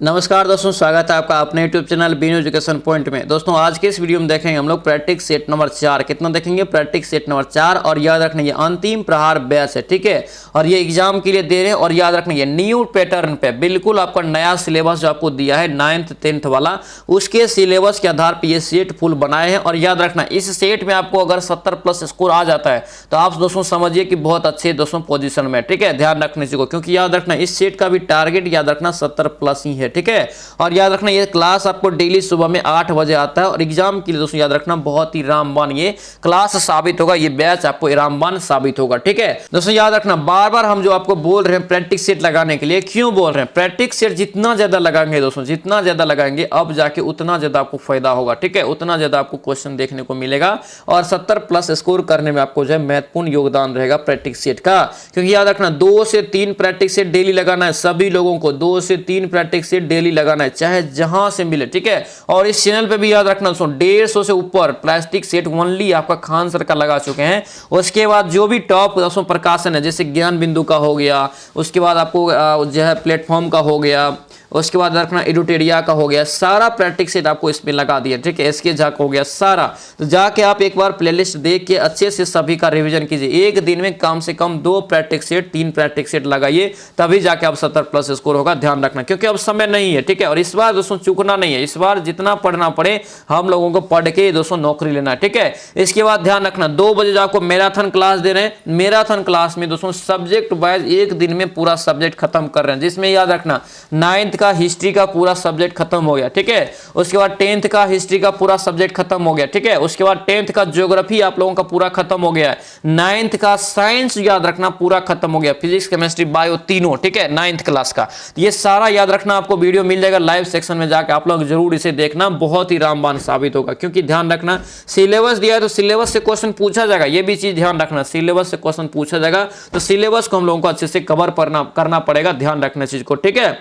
नमस्कार दोस्तों, स्वागत है आपका अपने YouTube channel Binu education point में। दोस्तों आज के इस वीडियो में देखेंगे हम लोग प्रैक्टिस सेट नंबर 4। कितना देखेंगे? Practice set number 4। और याद रखना ये अंतिम प्रहार बैच है, ठीक है। और ये एग्जाम के लिए दे रहे हैं। और याद रखना ये न्यू पैटर्न पे बिल्कुल आपका नया सिलेबस जो आपको दिया है 9th 10th वाला, उसके सिलेबस के आधार पर ये सेट फुल बनाए हैं। और याद रखना इस सेट में आपको अगर 70+ स्कोर आ जाता है तो आप दोस्तों समझिए कि बहुत अच्छे दोस्तों पोजीशन में, ठीक है। ध्यान रखने से, क्योंकि याद रखना इस सेट का भी टारगेट याद रखना 70+ ही है, ठीक है। और याद रखना ये क्लास आपको डेली सुबह में 8 बजे आता है। और एग्जाम के लिए दोस्तों याद रखना बहुत ही रामबान ये क्लास साबित होगा, ये बैच आपको रामबान साबित होगा, ठीक है। दोस्तों याद रखना बार बार हम जो आपको बोल रहे हैं प्रैक्टिस सेट लगाने के लिए, क्यों बोल रहे हैं? प्रैक्टिस सेट जितना ज्यादा लगाएंगे दोस्तों, जितना ज्यादा लगाएंगे अब जाके उतना ज्यादा आपको फायदा होगा, ठीक है। उतना ज्यादा आपको क्वेश्चन देखने को मिलेगा और 70+ स्कोर करने में आपको जो है महत्वपूर्ण योगदान रहेगा प्रैक्टिस सेट का। क्योंकि याद रखना 2 से 3 प्रैक्टिस सेट डेली लगाना है सभी लोगों को, 2 से 3 प्रैक्टिस सेट डेली लगाना है, चाहे जहां से मिले, ठीक है। और इस चैनल पे भी याद रखना 150 से ऊपर प्लास्टिक सेट ओनली आपका खान सर का लगा चुके हैं। उसके बाद जो भी टॉप दोस्तों प्रकाशन है, जैसे ज्ञान बिंदु का हो गया, उसके बाद आपको जो है प्लेटफॉर्म का हो गया, उसके बाद रखना एडुटेरिया का हो गया, सारा प्रैक्टिस सेट आपको इसमें लगा दिया, ठीक है। एसके झा हो गया सारा। तो जाके आप एक बार प्लेलिस्ट देख के अच्छे से सभी का रिवीजन कीजिए। एक दिन में कम से कम 2 प्रैक्टिस सेट 3 प्रैक्टिस सेट लगाइए, तभी जाके आप 70+ स्कोर होगा। ध्यान रखना, क्योंकि अब समय नहीं है, ठीक है। और इस बार दोस्तों चूकना नहीं है, इस बार जितना पढ़ना पड़े हम लोगों को पढ़ के दोस्तों नौकरी लेना है, ठीक है। इसके बाद ध्यान रखना 2 बजे जो आपको मैराथन क्लास दे रहे हैं, मैराथन क्लास में दोस्तों सब्जेक्ट वाइज एक दिन में पूरा सब्जेक्ट खत्म कर रहे हैं, जिसमें याद रखना 9th का हिस्ट्री का पूरा सब्जेक्ट खत्म हो गया, ठीक है। उसके बाद 10th का हिस्ट्री का पूरा सब्जेक्ट खत्म हो गया, ठीक है। उसके बाद 10th का ज्योग्राफी आप लोगों का पूरा खत्म हो गया है। 9th का साइंस याद रखना पूरा खत्म हो गया, फिजिक्स केमिस्ट्री बायो तीनों, ठीक है, 9th क्लास का। ये सारा याद रखना आपको वीडियो मिल जाएगा लाइव सेक्शन में, जाकर आप लोग जरूर इसे देखना, बहुत ही रामबान साबित होगा। क्योंकि ध्यान रखना सिलेबस दिया है तो सिलेबस से क्वेश्चन पूछा जाएगा, ये भी चीज ध्यान रखना, सिलेबस से क्वेश्चन पूछा जाएगा तो सिलेबस को हम लोगों को अच्छे से कवर करना पड़ेगा। ध्यान रखना चीज को, ठीक है।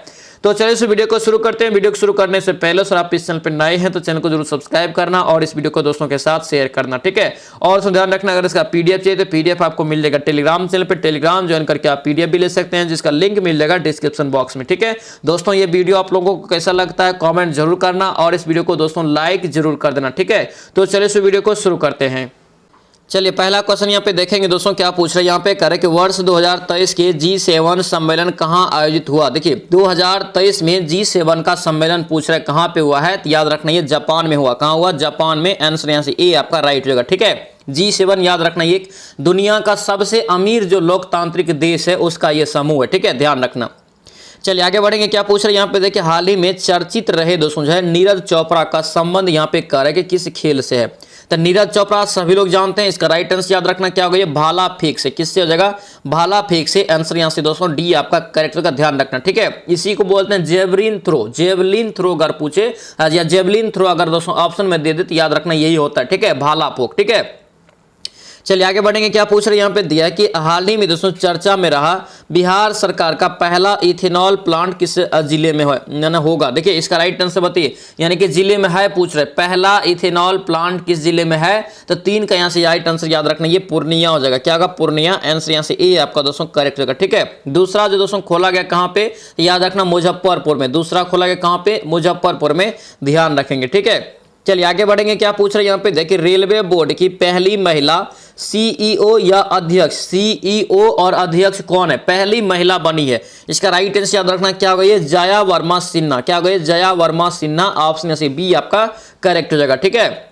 तो चलिए इस वीडियो को शुरू करते हैं। वीडियो को शुरू करने से पहले सर आप इस चैनल पर नए हैं तो चैनल को जरूर सब्सक्राइब करना और इस वीडियो को दोस्तों के साथ शेयर करना, ठीक है। और ध्यान रखना अगर इसका पीडीएफ चाहिए तो पीडीएफ आपको मिल जाएगा टेलीग्राम चैनल पे, टेलीग्राम ज्वाइन करके आप पीडीएफ भी ले सकते हैं, जिसका लिंक मिल जाएगा डिस्क्रिप्शन बॉक्स में, ठीक है। दोस्तों ये वीडियो आप लोगों को कैसा लगता है कॉमेंट जरूर करना और इस वीडियो को दोस्तों लाइक जरूर कर देना, ठीक है। तो चलिए इस वीडियो को शुरू करते हैं। चलिए पहला क्वेश्चन यहाँ पे देखेंगे दोस्तों क्या पूछ रहे हैं यहाँ पे, करें कि वर्ष 2023 के G7 सम्मेलन कहाँ आयोजित हुआ। देखिए 2023 में G7 का सम्मेलन पूछ रहे कहाँ पे हुआ है, तो याद रखना ये जापान में हुआ। कहाँ हुआ? जापान में। आंसर यहाँ से ए आपका राइट होगा, ठीक है। G7 याद रखना ये दुनिया का सबसे अमीर जो लोकतांत्रिक देश है उसका ये समूह है, ठीक है, ध्यान रखना। चलिए आगे बढ़ेंगे, क्या पूछ रहे हैं यहाँ पे, देखिए हाल ही में चर्चित रहे दोस्तों जो है नीरज चोपड़ा का संबंध यहाँ पे कर है कि किस खेल से है। तो नीरज चोपड़ा सभी लोग जानते हैं, इसका राइट आंसर याद रखना क्या होगा, ये भाला फेंक से। किससे हो जाएगा? भाला फेंक से। आंसर यहाँ से दोस्तों डी आपका करेक्ट का, ध्यान रखना, ठीक है। इसी को बोलते हैं जेवलिन थ्रो। जेवलिन थ्रो अगर पूछे या जेवलिन थ्रो अगर दोस्तों ऑप्शन में दे दे तो याद रखना यही होता है, ठीक है, भाला फेंक, ठीक है। चलिए आगे बढ़ेंगे, क्या पूछ रहे हैं यहाँ पे दिया है कि हाल ही में दोस्तों चर्चा में रहा बिहार सरकार का पहला इथेनॉल प्लांट किस जिले में होगा। देखिए इसका राइट आंसर बताइए, यानी कि जिले में है पूछ रहे, पहला इथेनॉल प्लांट किस जिले में है। तो 3 का यहाँ से राइट आंसर याद रखना ये पूर्णिया हो जाएगा। क्या होगा? पूर्णिया। आंसर यहाँ से ए आपका दोस्तों करेक्ट होगा, ठीक है। दूसरा जो दोस्तों खोला गया कहाँ पे, याद रखना मुजफ्फरपुर में। दूसरा खोला गया कहाँ पे? मुजफ्फरपुर में, ध्यान रखेंगे, ठीक है। चलिए आगे बढ़ेंगे, क्या पूछ रहे हैं यहाँ पे, देखिए रेलवे बोर्ड की पहली महिला सीईओ या अध्यक्ष, सीईओ और अध्यक्ष कौन है? पहली महिला बनी है। इसका राइट आंसर याद रखना क्या होगा, ये जया वर्मा सिन्हा। क्या होगा? ये जया वर्मा सिन्हा। ऑप्शन से बी आपका करेक्ट हो जाएगा, ठीक है।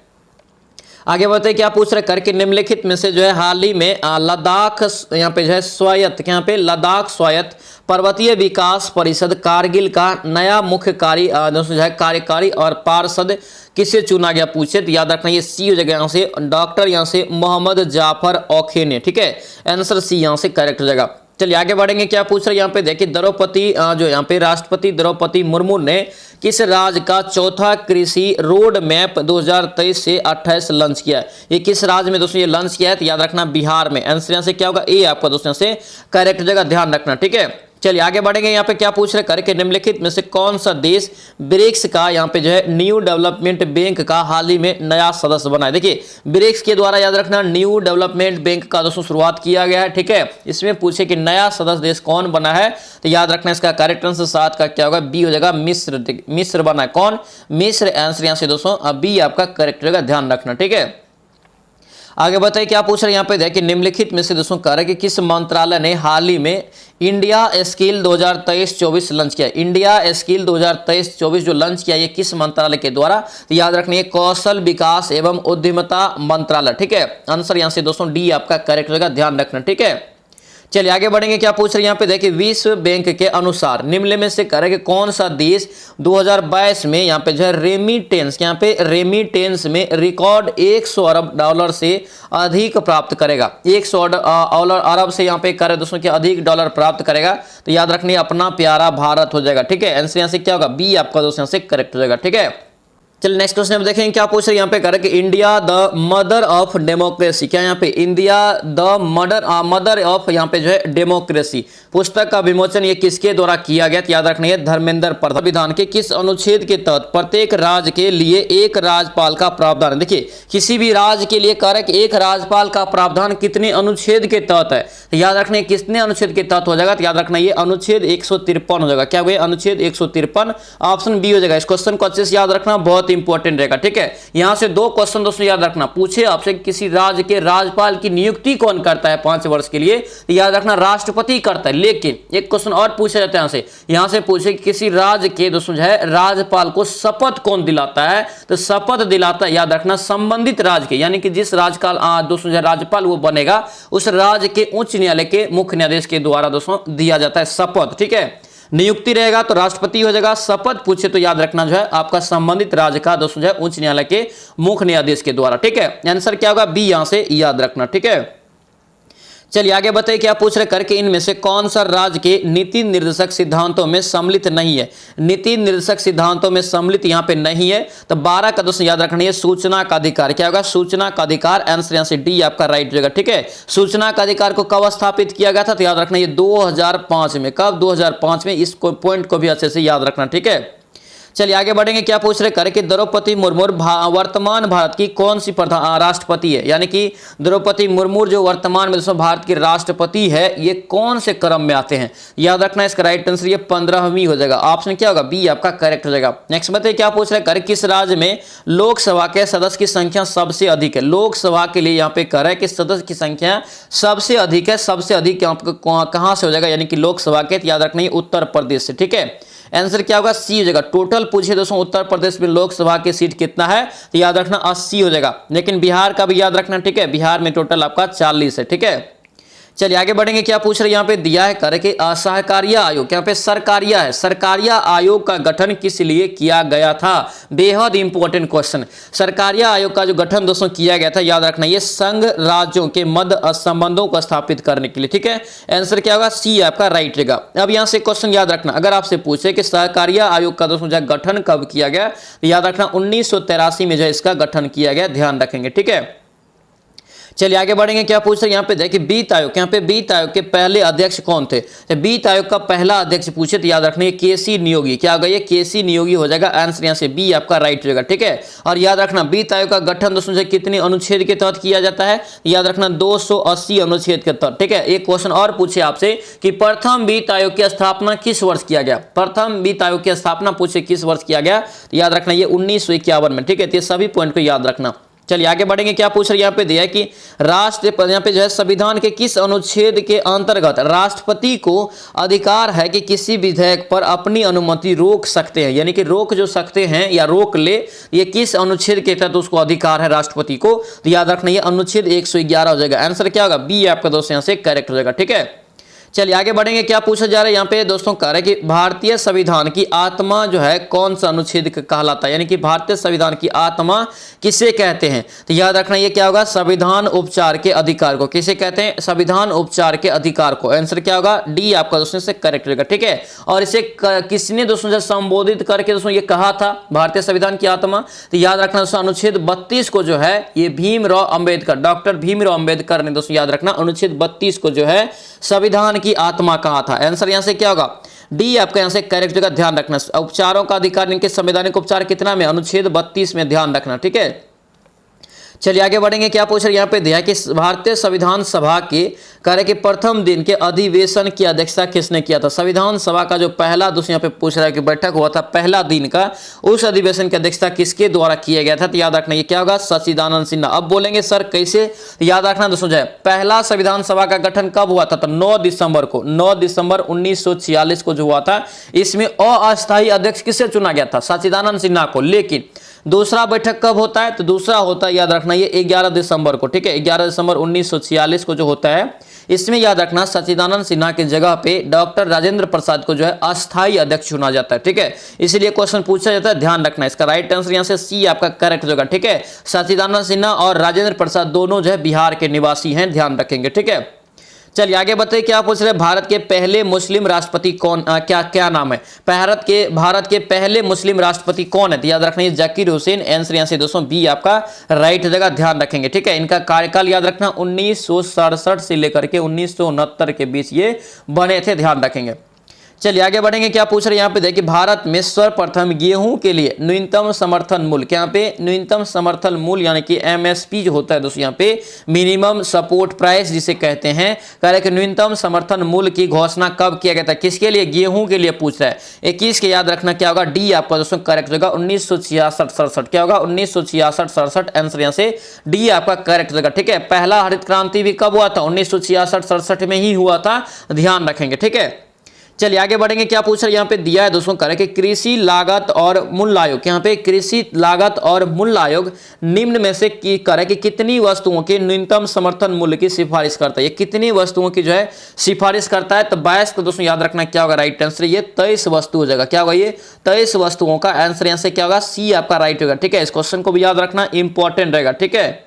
आगे बढ़ते क्या पूछ रहे, करके निम्नलिखित में से जो है हाल ही में लद्दाख यहाँ पे जो है स्वायत्त, यहाँ पे लद्दाख स्वायत्त पर्वतीय विकास परिषद कारगिल का नया मुख्य कार्यकारी और पार्षद किसे चुना गया पूछे, तो याद रखना ये सी हो जाएगा यहाँ से, डॉक्टर यहाँ से मोहम्मद जाफर औखे ने, ठीक है। आंसर सी यहाँ से करेक्ट हो जाएगा। चलिए आगे बढ़ेंगे, क्या पूछ रहे हैं यहाँ पे, देखिए द्रौपदी जो यहाँ पे राष्ट्रपति द्रौपदी मुर्मू ने किस राज्य का चौथा कृषि रोड मैप 2023 से 28 लॉन्च किया है। ये किस राज्य में दोस्तों ये लॉन्च किया है, तो याद रखना बिहार में। आंसर यहाँ से क्या होगा? ए आपका दोस्तों यहाँ से करेक्ट हो जाएगा, ध्यान रखना, ठीक है। चलिए आगे बढ़ेंगे। यहाँ पे क्या पूछ रहे करके निम्नलिखित में से कौन सा देश ब्रिक्स का यहाँ पे जो है न्यू डेवलपमेंट बैंक का हाल ही में नया सदस्य बना है। देखिए ब्रिक्स के द्वारा याद रखना न्यू डेवलपमेंट बैंक का दोस्तों शुरुआत किया गया है, ठीक है। इसमें पूछे कि नया सदस्य देश कौन बना है, तो याद रखना इसका करेक्ट आंसर 7 का क्या होगा, बी हो जाएगा मिस्र। मिस्र बना है, कौन, मिस्र आंसर यहाँ से दोस्तों बी आपका करेक्ट रहेगा, ध्यान रखना, ठीक है। आगे बताइए क्या पूछ रहे हैं यहाँ पे, देखिए निम्नलिखित में से दोस्तों कह रहे हैं कि किस मंत्रालय ने हाल ही में इंडिया स्किल 2023-24 लॉन्च किया। इंडिया स्किल 2023-24 जो लॉन्च किया ये किस मंत्रालय के द्वारा, तो याद रखना ये कौशल विकास एवं उद्यमिता मंत्रालय, ठीक है। आंसर यहाँ से दोस्तों डी आपका करेक्ट रहेगा, ध्यान रखना, ठीक है। चलिए आगे बढ़ेंगे। क्या पूछ रहे हैं यहाँ पे, देखिए विश्व बैंक के अनुसार निम्न में से करेंगे कौन सा देश 2022 में यहाँ पे जो है रेमिटेंस, यहाँ पे रेमिटेंस में रिकॉर्ड 100 अरब डॉलर से अधिक प्राप्त करेगा। 100 अरब से यहाँ पे करे दोस्तों कि अधिक डॉलर प्राप्त करेगा, तो याद रखनी अपना प्यारा भारत हो जाएगा, ठीक है। आंसर यहाँ से क्या होगा, बी आपका दोस्तों यहाँ से करेक्ट हो जाएगा, ठीक है। चलिए नेक्स्ट क्वेश्चन हम देखेंगे क्या पूछ रहे हैं यहाँ पे, करें कि India the mother of democracy, क्या यहाँ पे इंडिया द मदर ऑफ यहाँ पे जो है डेमोक्रेसी पुस्तक का विमोचन ये किसके द्वारा किया गया, तो याद रखना है धर्मेंद्र प्रधान। संविधान के किस अनुच्छेद के तहत प्रत्येक राज्य के लिए एक राज्यपाल का प्रावधान है। देखिए किसी भी राज्य के लिए करें कि एक राज्यपाल का प्रावधान कितने अनुच्छेद के तहत है, तो याद रखना कितने अनुच्छेद के तहत हो जाएगा, तो याद रखना ये अनुच्छेद 153 हो जाएगा। क्या हुआ, अनुच्छेद 153, ऑप्शन बी हो जाएगा। इस क्वेश्चन को अच्छे से याद रखना, बहुत इंपॉर्टेंट रहेगा, ठीक है। यहां से 2 क्वेश्चन दोस्तों याद रखना, पूछे आपसे किसी राज्य के राज्यपाल की नियुक्ति कौन करता है 5 वर्ष के लिए, तो याद रखना राष्ट्रपति करता है। लेकिन एक क्वेश्चन और पूछा जाता है यहां से पूछे किसी राज्य के दोस्तों जो है राज्यपाल को शपथ कौन दिलाता है, तो शपथ दिलाता है याद रखना संबंधित राज्य के, यानी कि जिस राज्य का दोस्तों जो राज्यपाल वो बनेगा उस राज्य के उच्च न्यायालय के मुख्य न्यायाधीश के द्वारा दोस्तों दिया जाता है शपथ, ठीक है। नियुक्ति रहेगा तो राष्ट्रपति हो जाएगा, शपथ पूछे तो याद रखना जो है आपका संबंधित राज्य का दोस्तों जो है उच्च न्यायालय के मुख्य न्यायाधीश के द्वारा, ठीक है। आंसर क्या होगा, बी यहां से याद रखना, ठीक है। चलिए आगे बताइए क्या पूछ रहे करके इनमें से कौन सा राज्य के नीति निर्देशक सिद्धांतों में सम्मिलित नहीं है। नीति निर्देशक सिद्धांतों में सम्मिलित यहाँ पे नहीं है, तो 12 का दोस्तों याद रखना है सूचना का अधिकार, क्या होगा, सूचना का अधिकार। आंसर यहाँ से डी आपका राइट रहेगा, ठीक है। सूचना का अधिकार को कब स्थापित किया गया था, तो याद रखना ये 2005 में, कब, 2005 में। इस पॉइंट को भी अच्छे से याद रखना, ठीक है। चलिए आगे बढ़ेंगे। क्या पूछ रहे करें कि द्रौपदी मुर्मू वर्तमान भारत की कौन सी राष्ट्रपति है, यानी कि द्रौपदी मुर्मू जो वर्तमान में भारत की राष्ट्रपति है ये कौन से क्रम में आते हैं, याद रखना इसका राइट आंसर ये 15वीं हो जाएगा। ऑप्शन क्या होगा, बी आपका करेक्ट हो जाएगा। नेक्स्ट बताइए क्या पूछ रहे करें किस राज्य में लोकसभा के सदस्य की संख्या सबसे अधिक है। लोकसभा के लिए यहाँ पे कह रहा है कि सदस्य की संख्या सबसे अधिक है, सबसे अधिक कहां से हो जाएगा, यानी कि लोकसभा के, याद रखना ये उत्तर प्रदेश से, ठीक है। आंसर क्या होगा, सी हो जाएगा। टोटल पूछे दोस्तों उत्तर प्रदेश में लोकसभा की सीट कितना है, तो याद रखना 80 हो जाएगा। लेकिन बिहार का भी याद रखना, ठीक है, बिहार में टोटल आपका 40 है, ठीक है। चलिए आगे बढ़ेंगे। क्या पूछ रहे यहाँ पे दिया है करे कि असहकारिया आयोग, यहाँ पे सरकारिया है, सरकारिया आयोग का गठन किस लिए किया गया था, बेहद इंपॉर्टेंट क्वेश्चन। सरकारिया आयोग का जो गठन दोस्तों किया गया था याद रखना ये संघ राज्यों के मध्य संबंधों को स्थापित करने के लिए, ठीक है। आंसर क्या होगा, सी आपका राइट रहेगा। अब यहाँ से क्वेश्चन याद रखना, अगर आपसे पूछे कि सहकारिया आयोग का दोस्तों गठन कब किया गया, तो याद रखना 1983 में जो इसका गठन किया गया, ध्यान रखेंगे, ठीक है। चलिए आगे बढ़ेंगे। क्या पूछ रहे हैं यहाँ पे देखिए वित्त आयोग, यहाँ पे वित्त आयोग के पहले अध्यक्ष कौन थे, तो वित्त आयोग का पहला अध्यक्ष पूछे तो याद रखना केसी नियोगी, क्या होगा ये केसी नियोगी हो जाएगा। आंसर यहाँ से बी आपका राइट रहेगा, ठीक है। और याद रखना वित्त आयोग का गठन दोस्तों कितने अनुच्छेद के तहत किया जाता है, याद रखना 280 अनुच्छेद के तहत, ठीक है। एक क्वेश्चन और पूछे आपसे कि प्रथम वित्त आयोग की स्थापना किस वर्ष किया गया, प्रथम वित्त आयोग की स्थापना पूछे किस वर्ष किया गया, तो याद रखना ये 1951 में, ठीक है। तो ये सभी पॉइंट को याद रखना। चलिए आगे बढ़ेंगे। क्या पूछ रहे यहाँ पे दिया है कि राष्ट्र यहाँ पे जो है संविधान के किस अनुच्छेद के अंतर्गत राष्ट्रपति को अधिकार है कि किसी विधेयक पर अपनी अनुमति रोक सकते हैं, यानी कि रोक जो सकते हैं या रोक ले, ये किस अनुच्छेद के तहत उसको अधिकार है राष्ट्रपति को, तो याद रखना ये अनुच्छेद 111 हो जाएगा। आंसर क्या होगा, बी आपका दोस्तों यहाँ से करेक्ट हो जाएगा, ठीक है। चलिए आगे बढ़ेंगे। क्या पूछा जा रहा है यहाँ पे दोस्तों कह रहे हैं कि भारतीय संविधान की आत्मा जो है कौन सा अनुच्छेद कहलाता है, यानी कि भारतीय संविधान की आत्मा किसे कहते हैं, तो याद रखना ये क्या होगा, संविधान उपचार के अधिकार को किसे कहते हैं, संविधान उपचार के अधिकार को। आंसर क्या होगा, डी आपका दोस्तों से करेक्ट रहेगा, ठीक है। और इसे किसने दोस्तों से संबोधित करके दोस्तों ये कहा था भारतीय संविधान की आत्मा, तो याद रखना दोस्तों अनुच्छेद 32 को जो है ये भीमराव अंबेडकर, डॉक्टर भीमराव अंबेडकर ने दोस्तों याद रखना अनुच्छेद 32 को जो है संविधान की आत्मा कहाँ था? आंसर यहाँ से क्या होगा? डी आपका यहाँ से करेक्ट जगह। ध्यान रखना उपचारों का अधिकार इनके संवैधानिक उपचार कितना में? अनुच्छेद 32 में। ध्यान रखना, ठीक है। चलिए आगे बढ़ेंगे। क्या पूछ रहे हैं यहाँ पे दिया कि भारतीय संविधान सभा के कार्य के प्रथम दिन के अधिवेशन की अध्यक्षता किसने किया था? संविधान सभा का जो पहला दोस्तों यहाँ पे पूछ रहा है कि बैठक हुआ था पहला दिन का, उस अधिवेशन की अध्यक्षता किसके द्वारा किया गया था? तो याद रखना ये क्या होगा? सच्चिदानंद सिन्हा। अब बोलेंगे सर कैसे? याद रखना दोस्तों जो है पहला संविधान सभा का गठन कब हुआ था? तो 9 दिसंबर को, 9 दिसंबर 1946 को जो हुआ था। इसमें अस्थायी अध्यक्ष किसे चुना गया था? सच्चिदानंद सिन्हा को। लेकिन दूसरा बैठक कब होता है? तो दूसरा होता है याद रखना ये 11 दिसंबर को, ठीक है। 11 दिसंबर 1946 को जो होता है, इसमें याद रखना सच्चिदानंद सिन्हा की जगह पे डॉक्टर राजेंद्र प्रसाद को जो है अस्थायी अध्यक्ष चुना जाता है, ठीक है। इसलिए क्वेश्चन पूछा जाता है, ध्यान रखना। इसका राइट आंसर यहाँ से सी आपका करेक्ट होगा, ठीक है। सच्चिदानंद सिन्हा और राजेंद्र प्रसाद दोनों जो है बिहार के निवासी हैं, ध्यान रखेंगे, ठीक है। चलिए आगे बताइए। क्या पूछ रहे हैं? भारत के पहले मुस्लिम राष्ट्रपति कौन? क्या नाम है? भारत के पहले मुस्लिम राष्ट्रपति कौन है? तो याद रखना जाकिर हुसैन। आंसर यहाँ से दोस्तों बी आपका राइट जगह। ध्यान रखेंगे, ठीक है। इनका कार्यकाल याद रखना 1967 से लेकर के 1969 के बीच ये बने थे, ध्यान रखेंगे। चलिए आगे बढ़ेंगे। क्या पूछ रहे हैं यहाँ पे देखिए, भारत में सर्वप्रथम गेहूं के लिए न्यूनतम समर्थन मूल्य, यहाँ पे न्यूनतम समर्थन मूल्य यानी कि एमएसपी जो होता है दोस्तों, यहाँ पे मिनिमम सपोर्ट प्राइस जिसे कहते हैं, कह रहे कि न्यूनतम समर्थन मूल्य की घोषणा कब किया गया था? किसके लिए? गेहूं के लिए पूछ रहा है। 21 के याद रखना क्या होगा? डी आपका दोस्तों करेक्ट होगा। 1966-67 क्या होगा? 1966-67। आंसर यहाँ से डी आपका करेक्ट होगा, ठीक है। पहला हरित क्रांति भी कब हुआ था? 1966-67 में ही हुआ था, ध्यान रखेंगे, ठीक है। चलिए आगे बढ़ेंगे। क्या पूछ रहे हैं यहाँ पे दिया है दोस्तों, करें कि कृषि लागत और मूल्य आयोग, यहाँ पे कृषि लागत और मूल्य आयोग निम्न में से की करें कि कितनी वस्तुओं के न्यूनतम समर्थन मूल्य की सिफारिश करता है? ये कितनी वस्तुओं की जो है सिफारिश करता है? तो 22 को दोस्तों याद रखना क्या होगा? राइट आंसर ये 23 वस्तु हो जाएगा। क्या होगा? ये 23 वस्तुओं का आंसर यहाँ से क्या होगा? सी आपका राइट होगा, ठीक है। इस क्वेश्चन को भी याद रखना इंपॉर्टेंट रहेगा, ठीक है।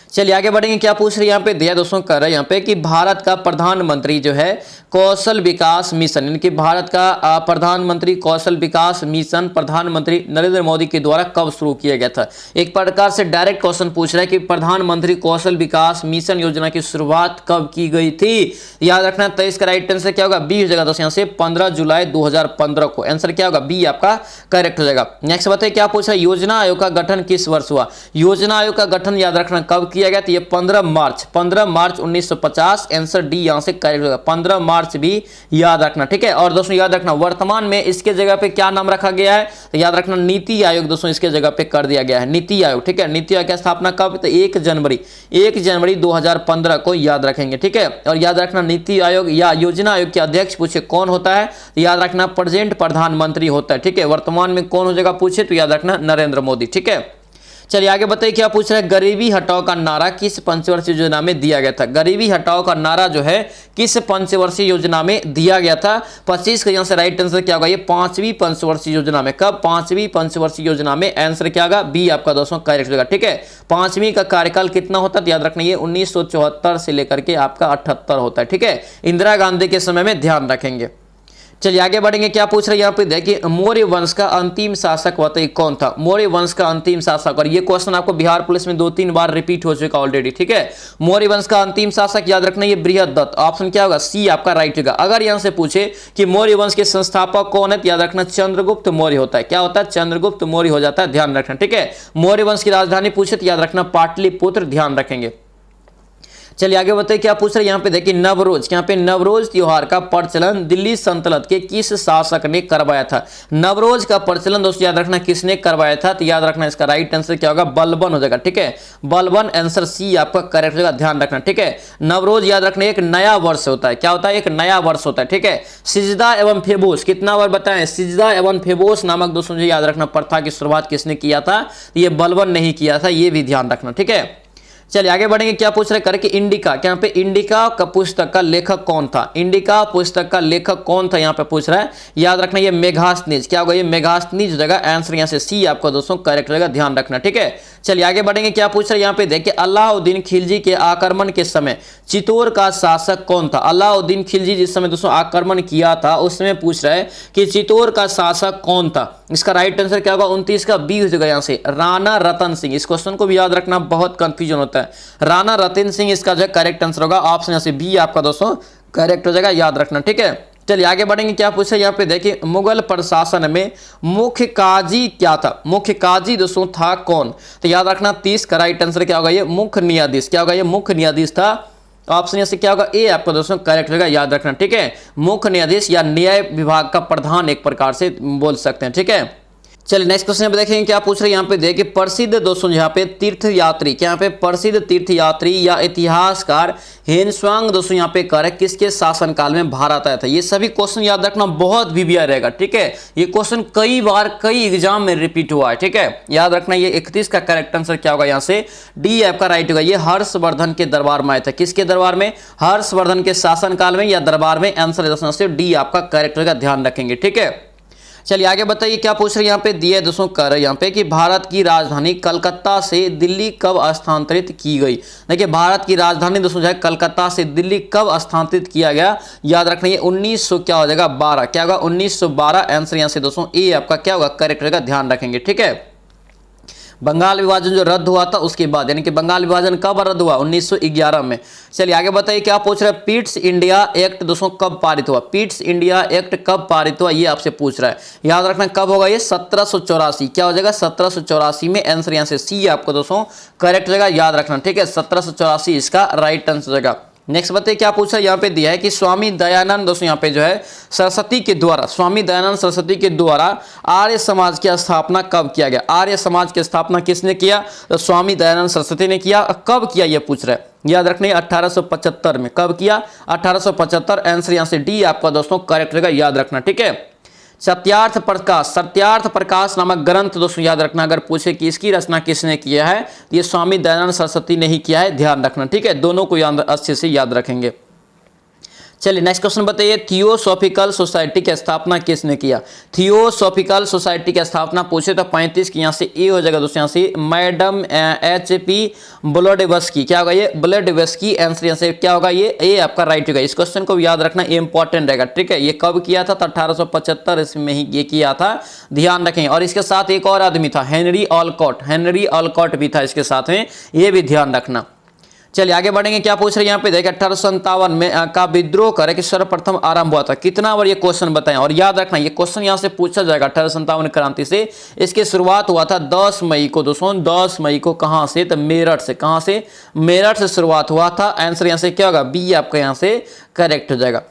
चलिए आगे बढ़ेंगे। क्या पूछ रहे हैं यहाँ पे दिया दोस्तों, कर रहे हैं यहाँ पे कि भारत का प्रधानमंत्री जो है कौशल विकास मिशन, इनके भारत का प्रधानमंत्री कौशल विकास मिशन प्रधानमंत्री नरेंद्र मोदी के द्वारा कब शुरू किया गया था? एक प्रकार से डायरेक्ट क्वेश्चन पूछ रहा है कि प्रधानमंत्री कौशल विकास मिशन योजना की शुरुआत कब की गई थी? याद रखना 23 का राइट आंसर क्या होगा? बी हो जाएगा दोस्तों यहाँ से 15 जुलाई 2015 को। आंसर क्या होगा? बी आपका करेक्ट हो जाएगा। नेक्स्ट बताइए। क्या पूछ रहा है? योजना आयोग का गठन किस वर्ष हुआ? योजना आयोग का गठन याद रखना कब किया गया? तो ये 15 मार्च 1950। आंसर डी यहां से करेक्ट होगा। 15 मार्च भी याद रखना, ठीक है। और दोस्तों याद रखना वर्तमान में इसके जगह पे क्या नाम रखा गया है? तो याद रखना नीति आयोग दोस्तों इसके जगह पे कर दिया गया है, नीति आयोग, ठीक है। नीति आयोग की स्थापना कब? तो 1 जनवरी 2015 को याद रखेंगे, ठीक है। और याद रखना नीति आयोग या योजना आयोग के अध्यक्ष पूछे कौन होता है? तो याद रखना प्रेजेंट प्रधानमंत्री होता है, ठीक है। वर्तमान में कौन हो जाएगा पूछे तो याद रखना नरेंद्र मोदी, ठीक है। चलिए आगे बताइए। क्या पूछ रहे हैं? गरीबी हटाओ का नारा किस पंचवर्षीय योजना में दिया गया था? गरीबी हटाओ का नारा जो है किस पंचवर्षीय योजना में दिया गया था? 25 का यहाँ से राइट आंसर क्या होगा? ये 5वीं पंचवर्षीय योजना में। कब? 5वीं पंचवर्षीय योजना में। आंसर क्या होगा? बी आपका दोस्तों करेक्ट होगा, ठीक है। 5वीं का कार्यकाल कितना होता है? याद रखना ये 1974 से लेकर के आपका 78 होता है, ठीक है। इंदिरा गांधी के समय में, ध्यान रखेंगे। चलिए आगे बढ़ेंगे। क्या पूछ रहे हैं यहाँ पे देखिए, मौर्य वंश का अंतिम शासक बताइए कौन था? मौर्य वंश का अंतिम शासक, और ये क्वेश्चन आपको बिहार पुलिस में 2-3 बार रिपीट हो चुका ऑलरेडी, ठीक है। मौर्य वंश का अंतिम शासक याद रखना ये बृहदत्त। ऑप्शन क्या होगा? सी आपका राइट होगा। अगर यहाँ से पूछे कि मौर्य वंश के संस्थापक कौन है तो याद रखना चंद्रगुप्त मौर्य होता है। क्या होता है? चंद्रगुप्त मौर्य हो जाता है, ध्यान रखना, ठीक है। मौर्य वंश की राजधानी पूछे तो याद रखना पाटलिपुत्र, ध्यान रखेंगे। चलिए आगे बताइए। क्या पूछ रहे हैं यहाँ पे देखिए, नवरोज, यहाँ पे नवरोज त्योहार का प्रचलन दिल्ली सल्तनत के किस शासक ने करवाया था? नवरोज का प्रचलन दोस्तों याद रखना किसने करवाया था? तो याद रखना इसका राइट आंसर क्या होगा? बलबन हो जाएगा, ठीक है। बलबन, आंसर सी आपका करेक्ट होगा, ध्यान रखना, ठीक है। नवरोज याद रखना एक नया वर्ष होता है। क्या होता है? एक नया वर्ष होता है, ठीक है। सिजदा एवं फेबोस, कितना बार बताएं? सिजदा एवं फेबोस नामक दोस्तों याद रखना प्रथा की शुरुआत किसने किया था? ये बलबन नहीं किया था, ये भी ध्यान रखना, ठीक है। चलिए आगे बढ़ेंगे। क्या पूछ रहे करके इंडिका, यहाँ पे इंडिका का पुस्तक का लेखक कौन था? इंडिका पुस्तक का लेखक कौन था यहाँ पे पूछ रहा है। याद रखना ये मेघास्थनीज। क्या होगा? ये मेघास्थनीज जगह। आंसर यहाँ से सी आपका दोस्तों करेक्ट रहेगा, ध्यान रखना, ठीक है। चलिए आगे बढ़ेंगे। क्या पूछ रहे हैं यहाँ पे देखिए, अलाउद्दीन खिलजी के आक्रमण के समय चित्तौड़ का शासक कौन था? अलाउद्दीन खिलजी जिस समय दोस्तों आक्रमण किया था उस समय पूछ रहा है कि चित्तौड़ का शासक कौन था? इसका राइट आंसर क्या होगा? 29 का बी हो जाएगा यहाँ से राणा रतन सिंह। इस क्वेश्चन को भी याद रखना, बहुत कंफ्यूजन होता है। राणा रतन सिंह इसका जो करेक्ट आंसर होगा। ऑप्शन यहाँ से बी आपका दोस्तों करेक्ट हो जाएगा, याद रखना। ठीक है, चलिए आगे बढ़ेंगे। क्या पूछा यहाँ पे देखिए, मुगल प्रशासन में मुख्य काजी क्या था? मुख्य काजी दोस्तों था कौन? तो याद रखना 30 का राइट आंसर क्या होगा? ये मुख्य न्यायाधीश। क्या होगा? ये मुख्य न्यायाधीश था। ऑप्शन ए से क्या होगा? ए आपका दोस्तों करेक्ट होगा, याद रखना। ठीक है, मुख्य न्यायाधीश या न्याय विभाग का प्रधान एक प्रकार से बोल सकते हैं। ठीक है, चलिए नेक्स्ट क्वेश्चन पे देखेंगे क्या पूछ रहे हैं यहाँ पे देखिए, प्रसिद्ध दोस्तों यहाँ पे तीर्थयात्री, क्या यहाँ पे प्रसिद्ध तीर्थयात्री या इतिहासकार हेनस्वांग दोस्तों यहाँ पे कर किसके शासनकाल में भारत आया था? ये सभी क्वेश्चन याद रखना, बहुत वीवीआई रहेगा। ठीक है, ये क्वेश्चन कई बार कई एग्जाम में रिपीट हुआ है। ठीक है, याद रखना। ये 31 का करेक्ट आंसर क्या होगा? यहाँ से डी आपका राइट होगा। ये हर्षवर्धन के दरबार में आया था। किसके दरबार में? हर्षवर्धन के शासनकाल में या दरबार में। आंसर दोस्तों से डी आपका करेक्ट होगा, ध्यान रखेंगे। ठीक है, चलिए आगे बताइए क्या पूछ रहे हैं यहाँ पे दिए दोस्तों कर यहाँ पे कि भारत की राजधानी कलकत्ता से दिल्ली कब स्थानांतरित की गई? देखिए, भारत की राजधानी दोस्तों जो है कलकत्ता से दिल्ली कब स्थानांतरित किया गया? याद रखना, ये 1900 क्या हो जाएगा? 12। क्या होगा? 1912। आंसर यहाँ से दोस्तों ए आपका क्या होगा? करेक्ट रहेगा, ध्यान रखेंगे। ठीक है, बंगाल विभाजन जो रद्द हुआ था उसके बाद, यानी कि बंगाल विभाजन कब रद्द हुआ? 1911 में। चलिए आगे बताइए क्या पूछ रहा है, पिट्स इंडिया एक्ट दोस्तों कब पारित हुआ? पिट्स इंडिया एक्ट कब पारित हुआ, ये आपसे पूछ रहा है। याद रखना कब होगा? ये 1784। क्या हो जाएगा? 1784 में। आंसर यहाँ से सी आपको दोस्तों करेक्ट हो जाएगा, याद रखना। ठीक है, 1784 इसका राइट आंसर होगा। नेक्स्ट बताइए क्या पूछा, यहाँ पे दिया है कि स्वामी दयानंद दोस्तों यहाँ पे जो है सरस्वती के द्वारा, स्वामी दयानंद सरस्वती के द्वारा आर्य समाज की स्थापना कब किया गया? आर्य समाज की स्थापना किसने किया? तो स्वामी दयानंद सरस्वती ने किया। कब किया ये पूछ रहा है, याद रखने 1875 में। कब किया? 1875। आंसर यहाँ से डी आपका दोस्तों करेक्ट रहेगा, याद रखना। ठीक है, सत्यार्थ प्रकाश नामक ग्रंथ दोस्तों याद रखना, अगर पूछे कि इसकी रचना किसने किया है, ये स्वामी दयानंद सरस्वती ने ही किया है, ध्यान रखना। ठीक है, दोनों को अच्छे से याद रखेंगे। चलिए नेक्स्ट क्वेश्चन बताइए, थियोसॉफिकल सोसाइटी की स्थापना किसने किया? थियोसॉफिकल सोसाइटी की स्थापना पूछे तो 35 की यहाँ से ए हो जाएगा दोस्तों, यहाँ से मैडम HP ब्लडवेस्की। क्या होगा? ये ब्लडवेस्की। आंसर यहाँ से क्या होगा? ये ए आपका राइट होगा। इस क्वेश्चन को याद रखना, ये इंपॉर्टेंट रहेगा। ठीक है, ये कब किया था? तो 1875 इसमें ही ये किया था, ध्यान रखें। और इसके साथ एक और आदमी था, हेनरी ऑलकॉट। हेनरी ऑलकॉट भी था इसके साथ में, ये भी ध्यान रखना। चलिए आगे बढ़ेंगे। क्या पूछ रहे हैं यहाँ पे देखिए, 1857 में का विद्रोह करे कि सर्वप्रथम आरंभ हुआ था? कितना बार ये क्वेश्चन बताएं, और याद रखना ये क्वेश्चन यहाँ से पूछा जाएगा। 1857 क्रांति से इसकी शुरुआत हुआ था 10 मई को दोस्तों। 10 मई को कहाँ से? तो मेरठ से। कहाँ से? मेरठ से शुरुआत हुआ था। आंसर यहाँ से क्या होगा? बी आपका यहाँ से करेक्ट हो जाएगा।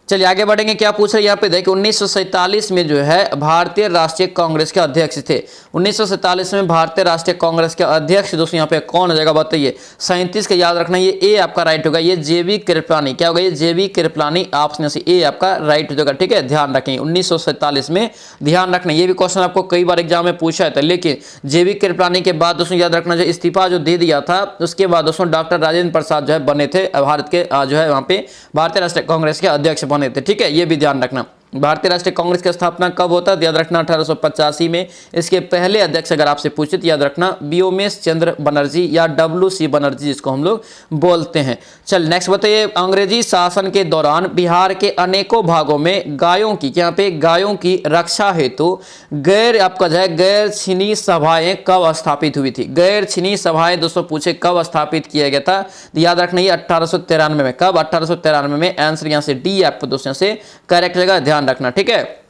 चलिए आगे बढ़ेंगे। क्या पूछ रहे हैं यहाँ पे देखिए, 1947 में जो है भारतीय राष्ट्रीय कांग्रेस के अध्यक्ष थे। 1947 में भारतीय राष्ट्रीय कांग्रेस के अध्यक्ष दोस्तों यहाँ पे कौन हो जाएगा बताइए? 37 का याद रखना, ये ए आपका राइट होगा। ये JV कृपलानी। क्या होगा? ये JV कृपलानी। ऑप्शन से ए आपका राइट हो जाएगा। ठीक है, ध्यान रखेंगे 1947 में, ध्यान रखना। ये भी क्वेश्चन आपको कई बार एग्जाम में पूछा था, लेकिन JV कृपलानी के बाद दोस्तों याद रखना, जो इस्तीफा जो दे दिया था उसके बाद दोस्तों डॉक्टर राजेंद्र प्रसाद जो है बने थे भारत के जो है वहाँ पे भारतीय राष्ट्रीय कांग्रेस के अध्यक्ष बने थे। ठीक है, ये भी ध्यान रखना। भारतीय राष्ट्रीय कांग्रेस की स्थापना कब होता है? याद रखना 1885 में। इसके पहले अध्यक्ष अगर आपसे पूछे तो याद रखना व्योमेश चंद्र बनर्जी या WC बनर्जी, जिसको हम लोग बोलते हैं। चल नेक्स्ट बताइए, अंग्रेजी शासन के दौरान बिहार के अनेकों भागों में गायों की, यहाँ पे गायों की रक्षा हेतु गैर आपका जो है गैर छीनी सभाएं कब स्थापित हुई थी? गैर छीनी सभाएं दोस्तों पूछे कब स्थापित किया गया था? याद रखना ये 1893 में। कब? 1893 में। आंसर यहाँ से डी आपको दोस्तों से करेक्ट रहेगा, ध्यान रखना। ठीक है,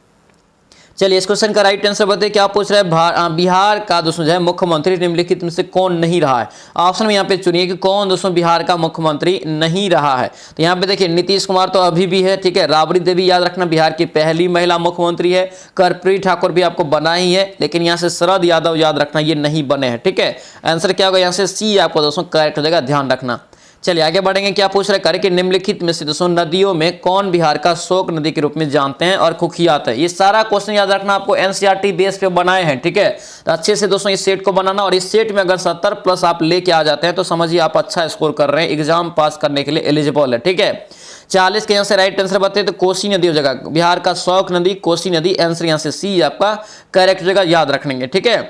चलिए इस क्वेश्चन का राइट आंसर बताइए। क्या पूछ रहा है, बिहार का दोस्तों जो है मुख्यमंत्री निम्नलिखित में से कौन नहीं रहा है? ऑप्शन में यहाँ पे चुनिए कि कौन दोस्तों बिहार का मुख्यमंत्री नहीं रहा है। तो यहाँ पे देखिए नीतीश कुमार तो अभी भी है। ठीक है, राबड़ी देवी याद रखना बिहार की पहली महिला मुख्यमंत्री है। कर्पूरी ठाकुर भी आपको बना ही है, लेकिन यहाँ से शरद यादव याद रखना ये नहीं बने हैं। ठीक है, आंसर क्या होगा? यहाँ से सी आपको दोस्तों करेक्ट हो जाएगा, ध्यान रखना। चलिए आगे बढ़ेंगे। क्या पूछ रहे हैं कि निम्नलिखित में से दोस्तों नदियों में कौन बिहार का शोक नदी के रूप में जानते हैं और कुख्यात है? ये सारा क्वेश्चन याद रखना आपको NCERT बेस पे बनाए हैं। ठीक है, तो अच्छे से दोस्तों इस सेट को बनाना, और इस सेट में अगर 70+ आप लेके आ जाते हैं तो समझिए आप अच्छा स्कोर कर रहे हैं, एग्जाम पास करने के लिए एलिजिबल है। ठीक है, 40 के यहाँ से राइट आंसर बताइए तो कोसी नदी हो जाएगा। बिहार का शोक नदी कोसी नदी। आंसर यहाँ से सी आपका करेक्ट हो जाएगा, याद रखेंगे। ठीक है,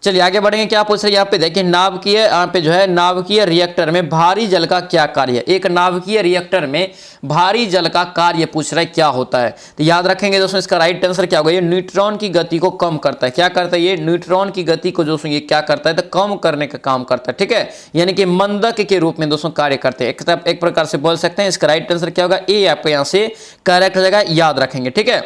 चलिए आगे बढ़ेंगे। क्या पूछ रहे हैं यहाँ पे देखिए, नाभिकीय यहाँ पे जो है नाभिकीय रिएक्टर में भारी जल का क्या कार्य है। एक नाभिकीय रिएक्टर में भारी जल का कार्य पूछ रहा है क्या होता है। तो याद रखेंगे दोस्तों, इसका राइट आंसर क्या होगा, ये न्यूट्रॉन की गति को कम करता है। क्या करता है, ये न्यूट्रॉन की गति को दोस्तों ये क्या करता है, तो कम करने का काम करता है। ठीक है, यानी कि मंदक के रूप में दोस्तों कार्य करते हैं, एक प्रकार से बोल सकते हैं। इसका राइट आंसर क्या होगा, ए आपको यहाँ से करेक्ट हो जाएगा, याद रखेंगे। ठीक है,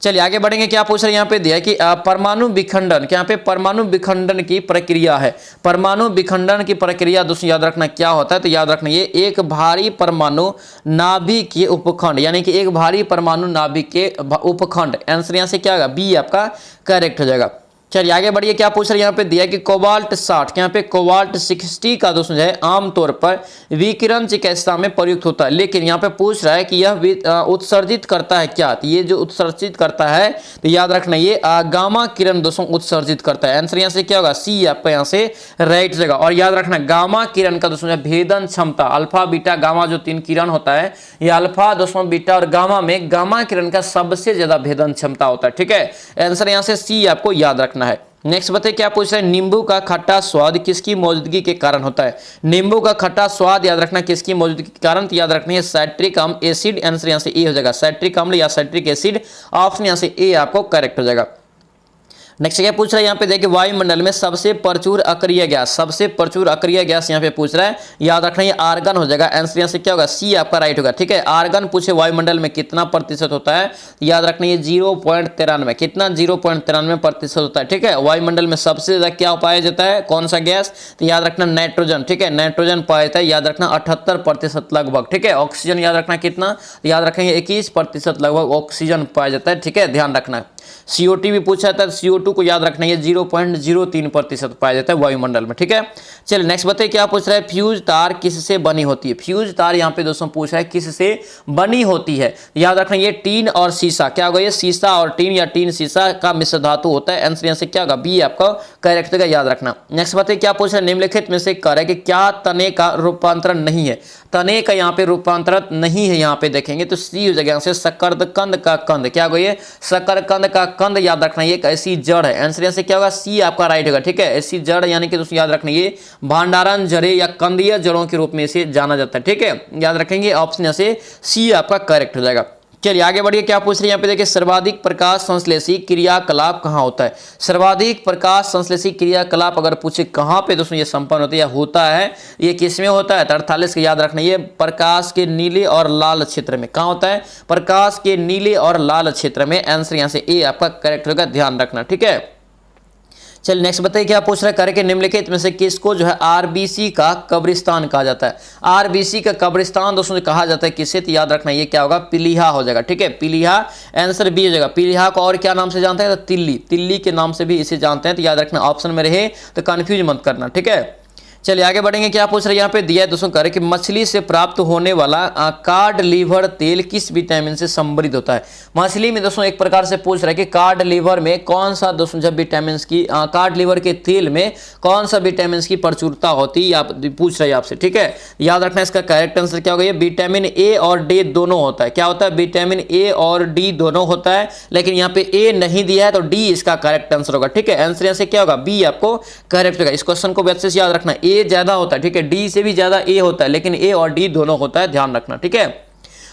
चलिए आगे बढ़ेंगे। क्या पूछ रहे हैं यहाँ पे दिया कि परमाणु विखंडन, क्या यहाँ पे परमाणु विखंडन की प्रक्रिया है। परमाणु विखंडन की प्रक्रिया दोस्तों याद रखना क्या होता है, तो याद रखना ये एक भारी परमाणु नाभिक के उपखंड, यानी कि एक भारी परमाणु नाभिक के उपखंड। आंसर यहाँ से क्या होगा, बी आपका करेक्ट हो जाएगा। चलिए आगे बढ़िए। क्या पूछ रहे हैं यहाँ पे दिया कि कोबाल्ट 60, यहाँ पे कोबाल्ट 60 का दोस्तों जो है आमतौर पर विकिरण चिकित्सा में प्रयुक्त होता है, लेकिन यहाँ पे पूछ रहा है कि यह उत्सर्जित करता है क्या। तो ये जो उत्सर्जित करता है, तो याद रखना ये गामा किरण दोस्तों उत्सर्जित करता है। आंसर यहाँ से क्या होगा, सी आपका यहाँ से राइट जगह। और याद रखना गामा किरण का दोस्तों भेदन क्षमता, अल्फा बीटा गामा जो 3 किरण होता है, ये अल्फा दोस्तों बीटा और गामा में गामा किरण का सबसे ज्यादा भेदन क्षमता होता है। ठीक है, आंसर यहाँ से सी आपको याद रखना है। नेक्स्ट बताइए क्या पूछ रहे हैं, नींबू का खट्टा स्वाद किसकी मौजूदगी के कारण होता है। नींबू का खट्टा स्वाद याद रखना किसकी मौजूदगी के कारण, तो याद रखना है साइट्रिक अम्ल एसिड। आंसर यहाँ से ए हो जाएगा, साइट्रिक अम्ल या साइट्रिक एसिड। ऑप्शन यहाँ से ए आपको करेक्ट हो जाएगा। नेक्स्ट क्या पूछ रहा है यहाँ पे देखिए, वायुमंडल में सबसे प्रचुर अक्रिय गैस, सबसे प्रचुर अक्रिय गैस यहाँ पे पूछ रहा है, याद रखना ये आर्गन हो जाएगा। आंसर यहाँ से क्या होगा, सी आपका राइट होगा। ठीक है, आर्गन पूछे वायुमंडल में कितना प्रतिशत होता है, याद रखना ये 0.93, कितना 0.93% होता है। ठीक है, वायुमंडल में सबसे ज्यादा क्या पाया जाता है, कौन सा गैस, तो याद रखना नाइट्रोजन। ठीक है, नाइट्रोजन पाया जाता है, याद रखना 78% लगभग। ठीक है, ऑक्सीजन याद रखना कितना, याद रखेंगे 21% लगभग ऑक्सीजन पाया जाता है। ठीक है, ध्यान रखना। CO2 भी पूछा था, CO2 को याद रखना ये 0.03% पाया जाता है वायुमंडल में। ठीक है, चलिए नेक्स्ट बताइए क्या पूछ रहा है, फ्यूज तार किससे बनी होती है। फ्यूज तार यहाँ पे दोस्तों पूछ रहा है किससे बनी होती है, याद रखना ये टीन और शीशा। क्या होगा, ये शीशा और टीन या टीन शीशा का मिश्र धातु होता है। आंसर यहाँ से क्या होगा, बी आपका करेक्ट होगा, याद रखना। नेक्स्ट बताइए क्या पूछ रहा है, निम्नलिखित में से कर है कि क्या तने का रूपांतरण नहीं है। तने का यहाँ पे रूपांतरण नहीं है, यहाँ पे देखेंगे तो सी हो जाएगा। यहाँ से शकरकंद का कंद, क्या होगा ये शकरकंद का कंद, याद रखना ये एक ऐसी जड़ है। आंसर यहाँ से क्या होगा, सी आपका राइट होगा। ठीक है, ऐसी जड़ यानी कि दोस्तों याद रखना ये भंडारण जड़े या कंदीय जड़ों के रूप में इसे जाना जाता है। ठीक है, याद रखेंगे, ऑप्शन यहाँ से सी आपका करेक्ट हो जाएगा। चलिए आगे बढ़िए। क्या पूछ रहे हैं यहाँ पे देखिए, सर्वाधिक प्रकाश संश्लेषी क्रियाकलाप कहाँ होता है। सर्वाधिक प्रकाश संश्लेषी क्रियाकलाप अगर पूछे कहाँ पे दोस्तों ये संपन्न होता है या होता है, ये किसमें होता है, तो 48 का याद रखना ये प्रकाश के नीले और लाल क्षेत्र में। कहाँ होता है, प्रकाश के नीले और लाल क्षेत्र में। आंसर यहाँ से ए आपका करेक्ट होगा, ध्यान रखना। ठीक है, चलिए नेक्स्ट बताइए क्या पूछ रहा है, करके निम्नलिखित में से किसको जो है आरबीसी का कब्रिस्तान कहा जाता है। आरबीसी का कब्रिस्तान दोस्तों कहा जाता है किसे, तो याद रखना ये क्या होगा, पीलिहा हो जाएगा। ठीक है, पीलिहा आंसर बी हो जाएगा। पीलिहा को और क्या नाम से जानते हैं, तो तिल्ली, तिल्ली के नाम से भी इसे जानते हैं। तो याद रखना ऑप्शन में रहे तो कंफ्यूज मत करना। ठीक है, चलिए आगे बढ़ेंगे। क्या पूछ रहे हैं यहाँ पे दिया है दोस्तों, करे कि मछली से प्राप्त होने वाला कार्ड लीवर तेल किस विटामिन से समृद्ध होता है। मछली में दोस्तों एक प्रकार से पूछ रहा है कि कार्ड लीवर में कौन सा दोस्तों जब विटामिन की कार्ड लीवर के तेल में कौन सा विटामिन की प्रचुरता होती है, पूछ रहे हैं आपसे। ठीक है, याद रखना इसका करेक्ट आंसर क्या होगा, ये विटामिन ए और डी दोनों होता है। क्या होता है, विटामिन ए और डी दोनों होता है, लेकिन यहाँ पे ए नहीं दिया है तो डी इसका करेक्ट आंसर होगा। ठीक है, आंसर यहाँ से क्या होगा, बी आपको करेक्ट होगा। इस क्वेश्चन को अच्छे से याद रखना, ए ज्यादा होता है। ठीक है, डी से भी ज्यादा ए होता है, लेकिन ए और डी दोनों होता है, ध्यान रखना। ठीक है,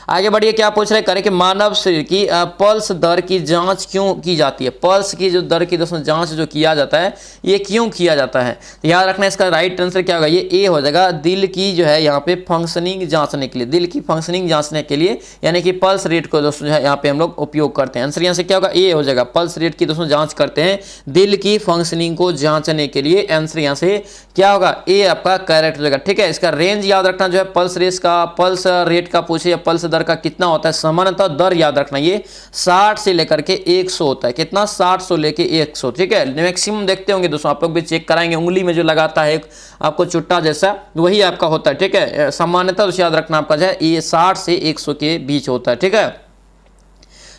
आगे बढ़िए। क्या पूछ रहे करें कि मानव शरीर की पल्स दर की जांच क्यों की जाती है। पल्स की जो दर की दोस्तों जांच जो किया जाता है ये क्यों किया जाता है, तो याद रखना इसका राइट आंसर क्या होगा, ये ए हो जाएगा। दिल की जो है यहाँ पे फंक्शनिंग जांचने के लिए, दिल की फंक्शनिंग जांचने के लिए, यानी कि पल्स रेट को दोस्तों जो है यहाँ पे हम लोग उपयोग करते हैं। आंसर यहाँ से क्या होगा, ए हो जाएगा। पल्स रेट की दोस्तों जांच करते हैं दिल की फंक्शनिंग को जांचने के लिए। आंसर यहाँ से क्या होगा, ए आपका करेक्ट हो जाएगा। ठीक है, इसका रेंज याद रखना जो है पल्स रेट का पूछे या पल्स दर का कितना होता है, सामान्यतः दर याद रखना ये 60 से लेकर के 100 होता है। कितना, 60 से लेके 100। ठीक है, मैक्सिमम देखते होंगे दोस्तों, आप लोग भी चेक कराएंगे, उंगली में जो लगाता है आपको चुट्टा जैसा वही आपका होता है। ठीक है, सामान्यतः याद रखना आपका जो है ये 60 से 100 के बीच होता है। ठीक है,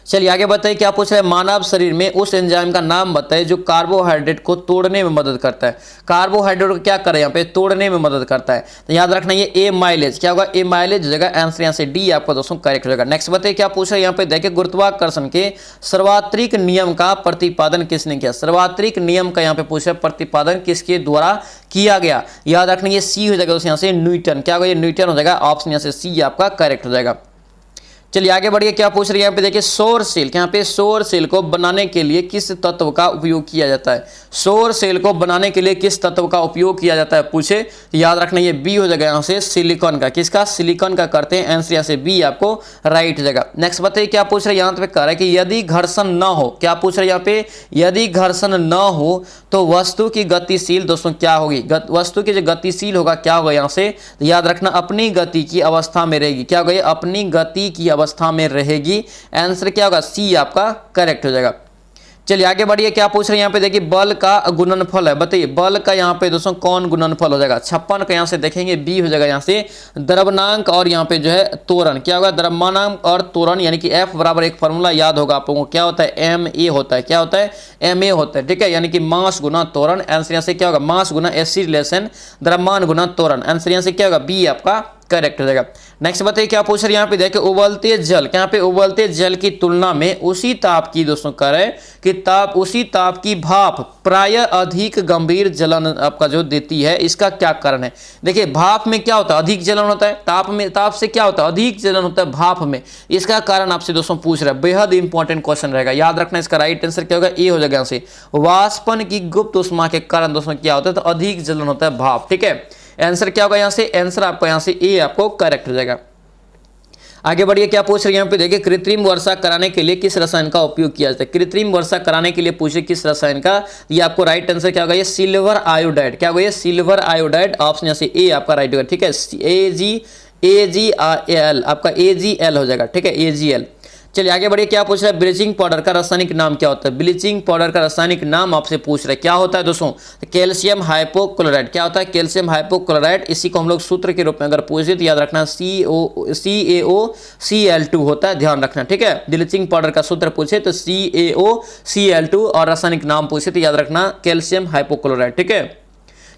चलिए आगे बताइए क्या पूछ रहे हैं, मानव शरीर में उस एंजाइम का नाम बताइए जो कार्बोहाइड्रेट को तोड़ने में मदद करता है। कार्बोहाइड्रेट को क्या करे यहाँ पे, तोड़ने में मदद करता है। तो याद रखना ये एमाइलेज, क्या होगा एमाइलेज हो जाएगा, आंसर यहाँ से डी आपका दोस्तों करेक्ट हो जाएगा। नेक्स्ट बताइए क्या पूछ रहे हैं यहाँ पे, देखिए गुरुत्वाकर्षण के सर्वात्रिक नियम का प्रतिपादन किसने किया। सर्वात्रिक नियम का यहाँ पे पूछ रहे हैं प्रतिपादन किसके द्वारा किया गया। याद रखना ये सी हो जाएगा दोस्तों यहाँ से न्यूटन, क्या होगा ये न्यूटन हो जाएगा, ऑप्शन यहाँ से सी आपका करेक्ट हो जाएगा। चलिए आगे बढ़िए क्या पूछ रही है यहाँ पे, देखिए सौर सेल, यहाँ पे सौर सेल को बनाने के लिए किस तत्व का उपयोग किया जाता है। सौर सेल को बनाने के लिए किस तत्व का उपयोग किया जाता है पूछे, तो याद रखना ये बी हो जाएगा यहाँ से सिलिकॉन का, किसका सिलिकॉन का करते हैं, आंसर यहाँ से बी आपको राइट हो जाएगा। नेक्स्ट बताइए क्या पूछ रहे हैं यहाँ पे, कह रहा है कि यदि घर्षण न हो, क्या पूछ रहे हैं यहाँ पे, यदि घर्षण न हो तो वस्तु की गतिशील दोस्तों क्या होगी, वस्तु की जो गतिशील होगा क्या होगा यहाँ से, तो याद रखना अपनी गति की अवस्था में रहेगी, क्या होगा अपनी गति की अवस्था में रहेगी, आंसर क्या होगा सी आपका करेक्ट हो जाएगा। चलिए आगे बढ़िए क्या पूछ रहे हैं यहाँ पे, देखिए बल का गुणनफल है, बताइए बल का यहाँ पे दोस्तों कौन गुणनफल हो जाएगा। 56 का यहाँ से देखेंगे बी हो जाएगा यहाँ से द्रव्यमानांक और यहाँ पे जो है त्वरण, क्या होगा द्रव्यमानांक और त्वरण, यानी कि F बराबर एक फॉर्मूला याद होगा आप लोगों को, क्या होता है ma होता है, क्या होता है ma होता है, ठीक है, यानी कि मास गुना त्वरण, आंसर यहाँ से क्या होगा मास गुना एसिलेशन द्रव्यमान गुना त्वरण, आंसर यहाँ से क्या होगा बी आपका करेक्ट हो जाएगा। नेक्स्ट बताइए क्या पूछ रहे हैं यहाँ पे, देखिए उबलते जल, यहाँ पे उबलते जल की तुलना में उसी ताप की दोस्तों करें कि उसी ताप की भाप प्राय अधिक गंभीर जलन आपका जो देती है, इसका क्या कारण है। देखिए भाप में क्या होता है अधिक जलन होता है, ताप से क्या होता है अधिक जलन होता है भाप में, इसका कारण आपसे दोस्तों पूछ रहा है, बेहद इंपॉर्टेंट क्वेश्चन रहेगा, याद रखना इसका राइट आंसर क्या होगा ए हो जाएगा यहाँ से वाष्पन की गुप्त उष्मा के कारण दोस्तों क्या होता है तो अधिक जलन होता है भाप, ठीक है, आंसर क्या होगा यहाँ से, आंसर आपको यहाँ से ए आपको करेक्ट हो जाएगा। आगे बढ़िए क्या पूछ रहे हैं यहाँ पे, देखिए कृत्रिम वर्षा कराने के लिए किस रसायन का उपयोग किया जाता है। कृत्रिम वर्षा कराने के लिए पूछे किस रसायन का, ये आपको राइट आंसर क्या होगा ये सिल्वर आयोडाइड, क्या होगा ये सिल्वर आयोडाइड, ऑप्शन यहाँ से ए आपका राइट होगा, ठीक है, AgAl आपका AgL हो जाएगा, ठीक है AgL। चलिए आगे बढ़िए क्या पूछ रहा है, ब्लीचिंग पाउडर का रासायनिक नाम क्या होता है। ब्लीचिंग पाउडर का रासायनिक नाम आपसे पूछ रहा है क्या होता है दोस्तों, कैल्शियम हाइपोक्लोराइड, क्या होता है कैल्शियम हाइपोक्लोराइड, इसी को हम लोग सूत्र के रूप में अगर पूछे तो याद रखना CaOCl2 होता है, ध्यान रखना, ठीक है, ब्लीचिंग पाउडर का सूत्र पूछे तो CaOCl2 और रासायनिक नाम पूछे तो याद रखना कैल्शियम हाइपोक्लोराइड, ठीक है।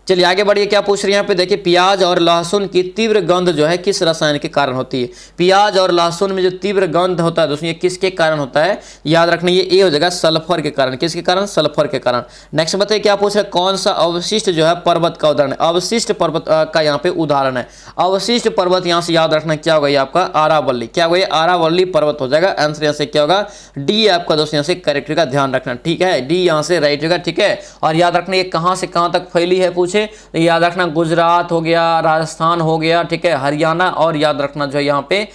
चलिए आगे बढ़िए क्या पूछ रहे हैं यहाँ पे, देखिए प्याज और लहसुन की तीव्र गंध जो है किस रसायन के कारण होती है। प्याज और लहसुन में जो तीव्र गंध होता है दोस्तों ये किसके कारण होता है, याद रखना ये ए हो जाएगा सल्फर के कारण, किसके कारण सल्फर के कारण। नेक्स्ट बताइए क्या पूछ रहे हैं, कौन सा अवशिष्ट जो है पर्वत का उदाहरण है। अवशिष्ट पर्वत का यहाँ पे उदाहरण है, अवशिष्ट पर्वत यहाँ से याद रखना क्या होगा ये आपका आरावली, क्या होगा ये आरावली पर्वत हो जाएगा, आंसर यहाँ से क्या होगा डी आपका दोस्तों यहाँ से करेक्ट का ध्यान रखना, ठीक है, डी यहाँ से राइट होगा, ठीक है। और याद रखना ये कहाँ से कहाँ तक फैली है पूछे तो याद रखना गुजरात हो गया, राजस्थान हो गया, ठीक है, हरियाणा और याद रखना जो है यहाँ पे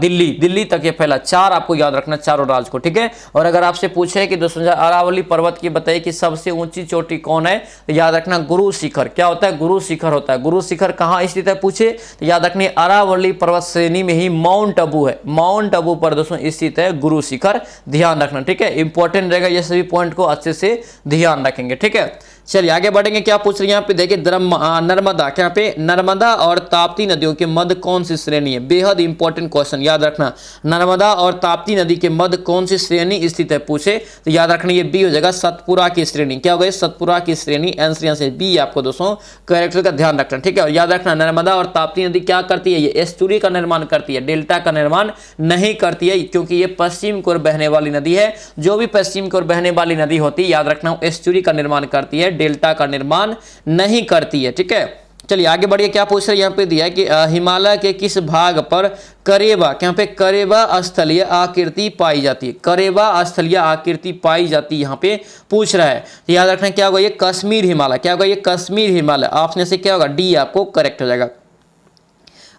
दिल्ली तक ये फैला, चार आपको याद रखना चारों राज्य को, ठीक है। और अगर आपसे पूछे कि दोस्तों अरावली पर्वत की बताइए कि सबसे ऊंची चोटी कौन है तो याद रखना गुरु शिखर, क्या होता है गुरु शिखर होता है। गुरु शिखर कहाँ स्थित है पूछे तो याद रखना अरावली पर्वत श्रेणी में ही माउंट आबू है, माउंट आबू पर दोस्तों स्थित है गुरु शिखर, ध्यान रखना, ठीक है, इंपॉर्टेंट रहेगा, ये सभी पॉइंट को अच्छे से ध्यान रखेंगे, ठीक है। चलिए आगे बढ़ेंगे क्या पूछ रहे हैं यहाँ पे, देखिए नर्मदा, क्या पे नर्मदा और ताप्ती नदियों के मध्य कौन सी श्रेणी है, बेहद इंपॉर्टेंट क्वेश्चन, याद रखना नर्मदा और ताप्ती नदी के मध्य कौन सी श्रेणी स्थित है पूछे तो याद रखना ये बी हो जाएगा सतपुरा की श्रेणी, क्या होगा सतपुरा की श्रेणी, आंसर यहाँ से बी आपको दोस्तों करेक्ट का ध्यान रखना, ठीक है। और याद रखना नर्मदा और ताप्ती नदी क्या करती है, ये एस्टुरी का निर्माण करती है, डेल्टा का निर्माण नहीं करती है, क्योंकि ये पश्चिम की ओर बहने वाली नदी है, जो भी पश्चिम की ओर बहने वाली नदी होती है याद रखना एस्टुरी का निर्माण करती है, डेल्टा का निर्माण नहीं करती है, ठीक है। चलिए आगे बढ़िए क्या पूछ रहे हैं यहाँ पे दिया है कि हिमालय के किस भाग पर करेबा, यहाँ पे करेबा स्थलीय आकृति पाई जाती है, करेबा स्थलीय आकृति पाई जाती है यहाँ पे पूछ रहा है, तो याद रखना क्या होगा ये कश्मीर हिमालय, क्या होगा ये कश्मीर हिमालय, ऑप्शन से क्या होगा डी आपको करेक्ट हो जाएगा।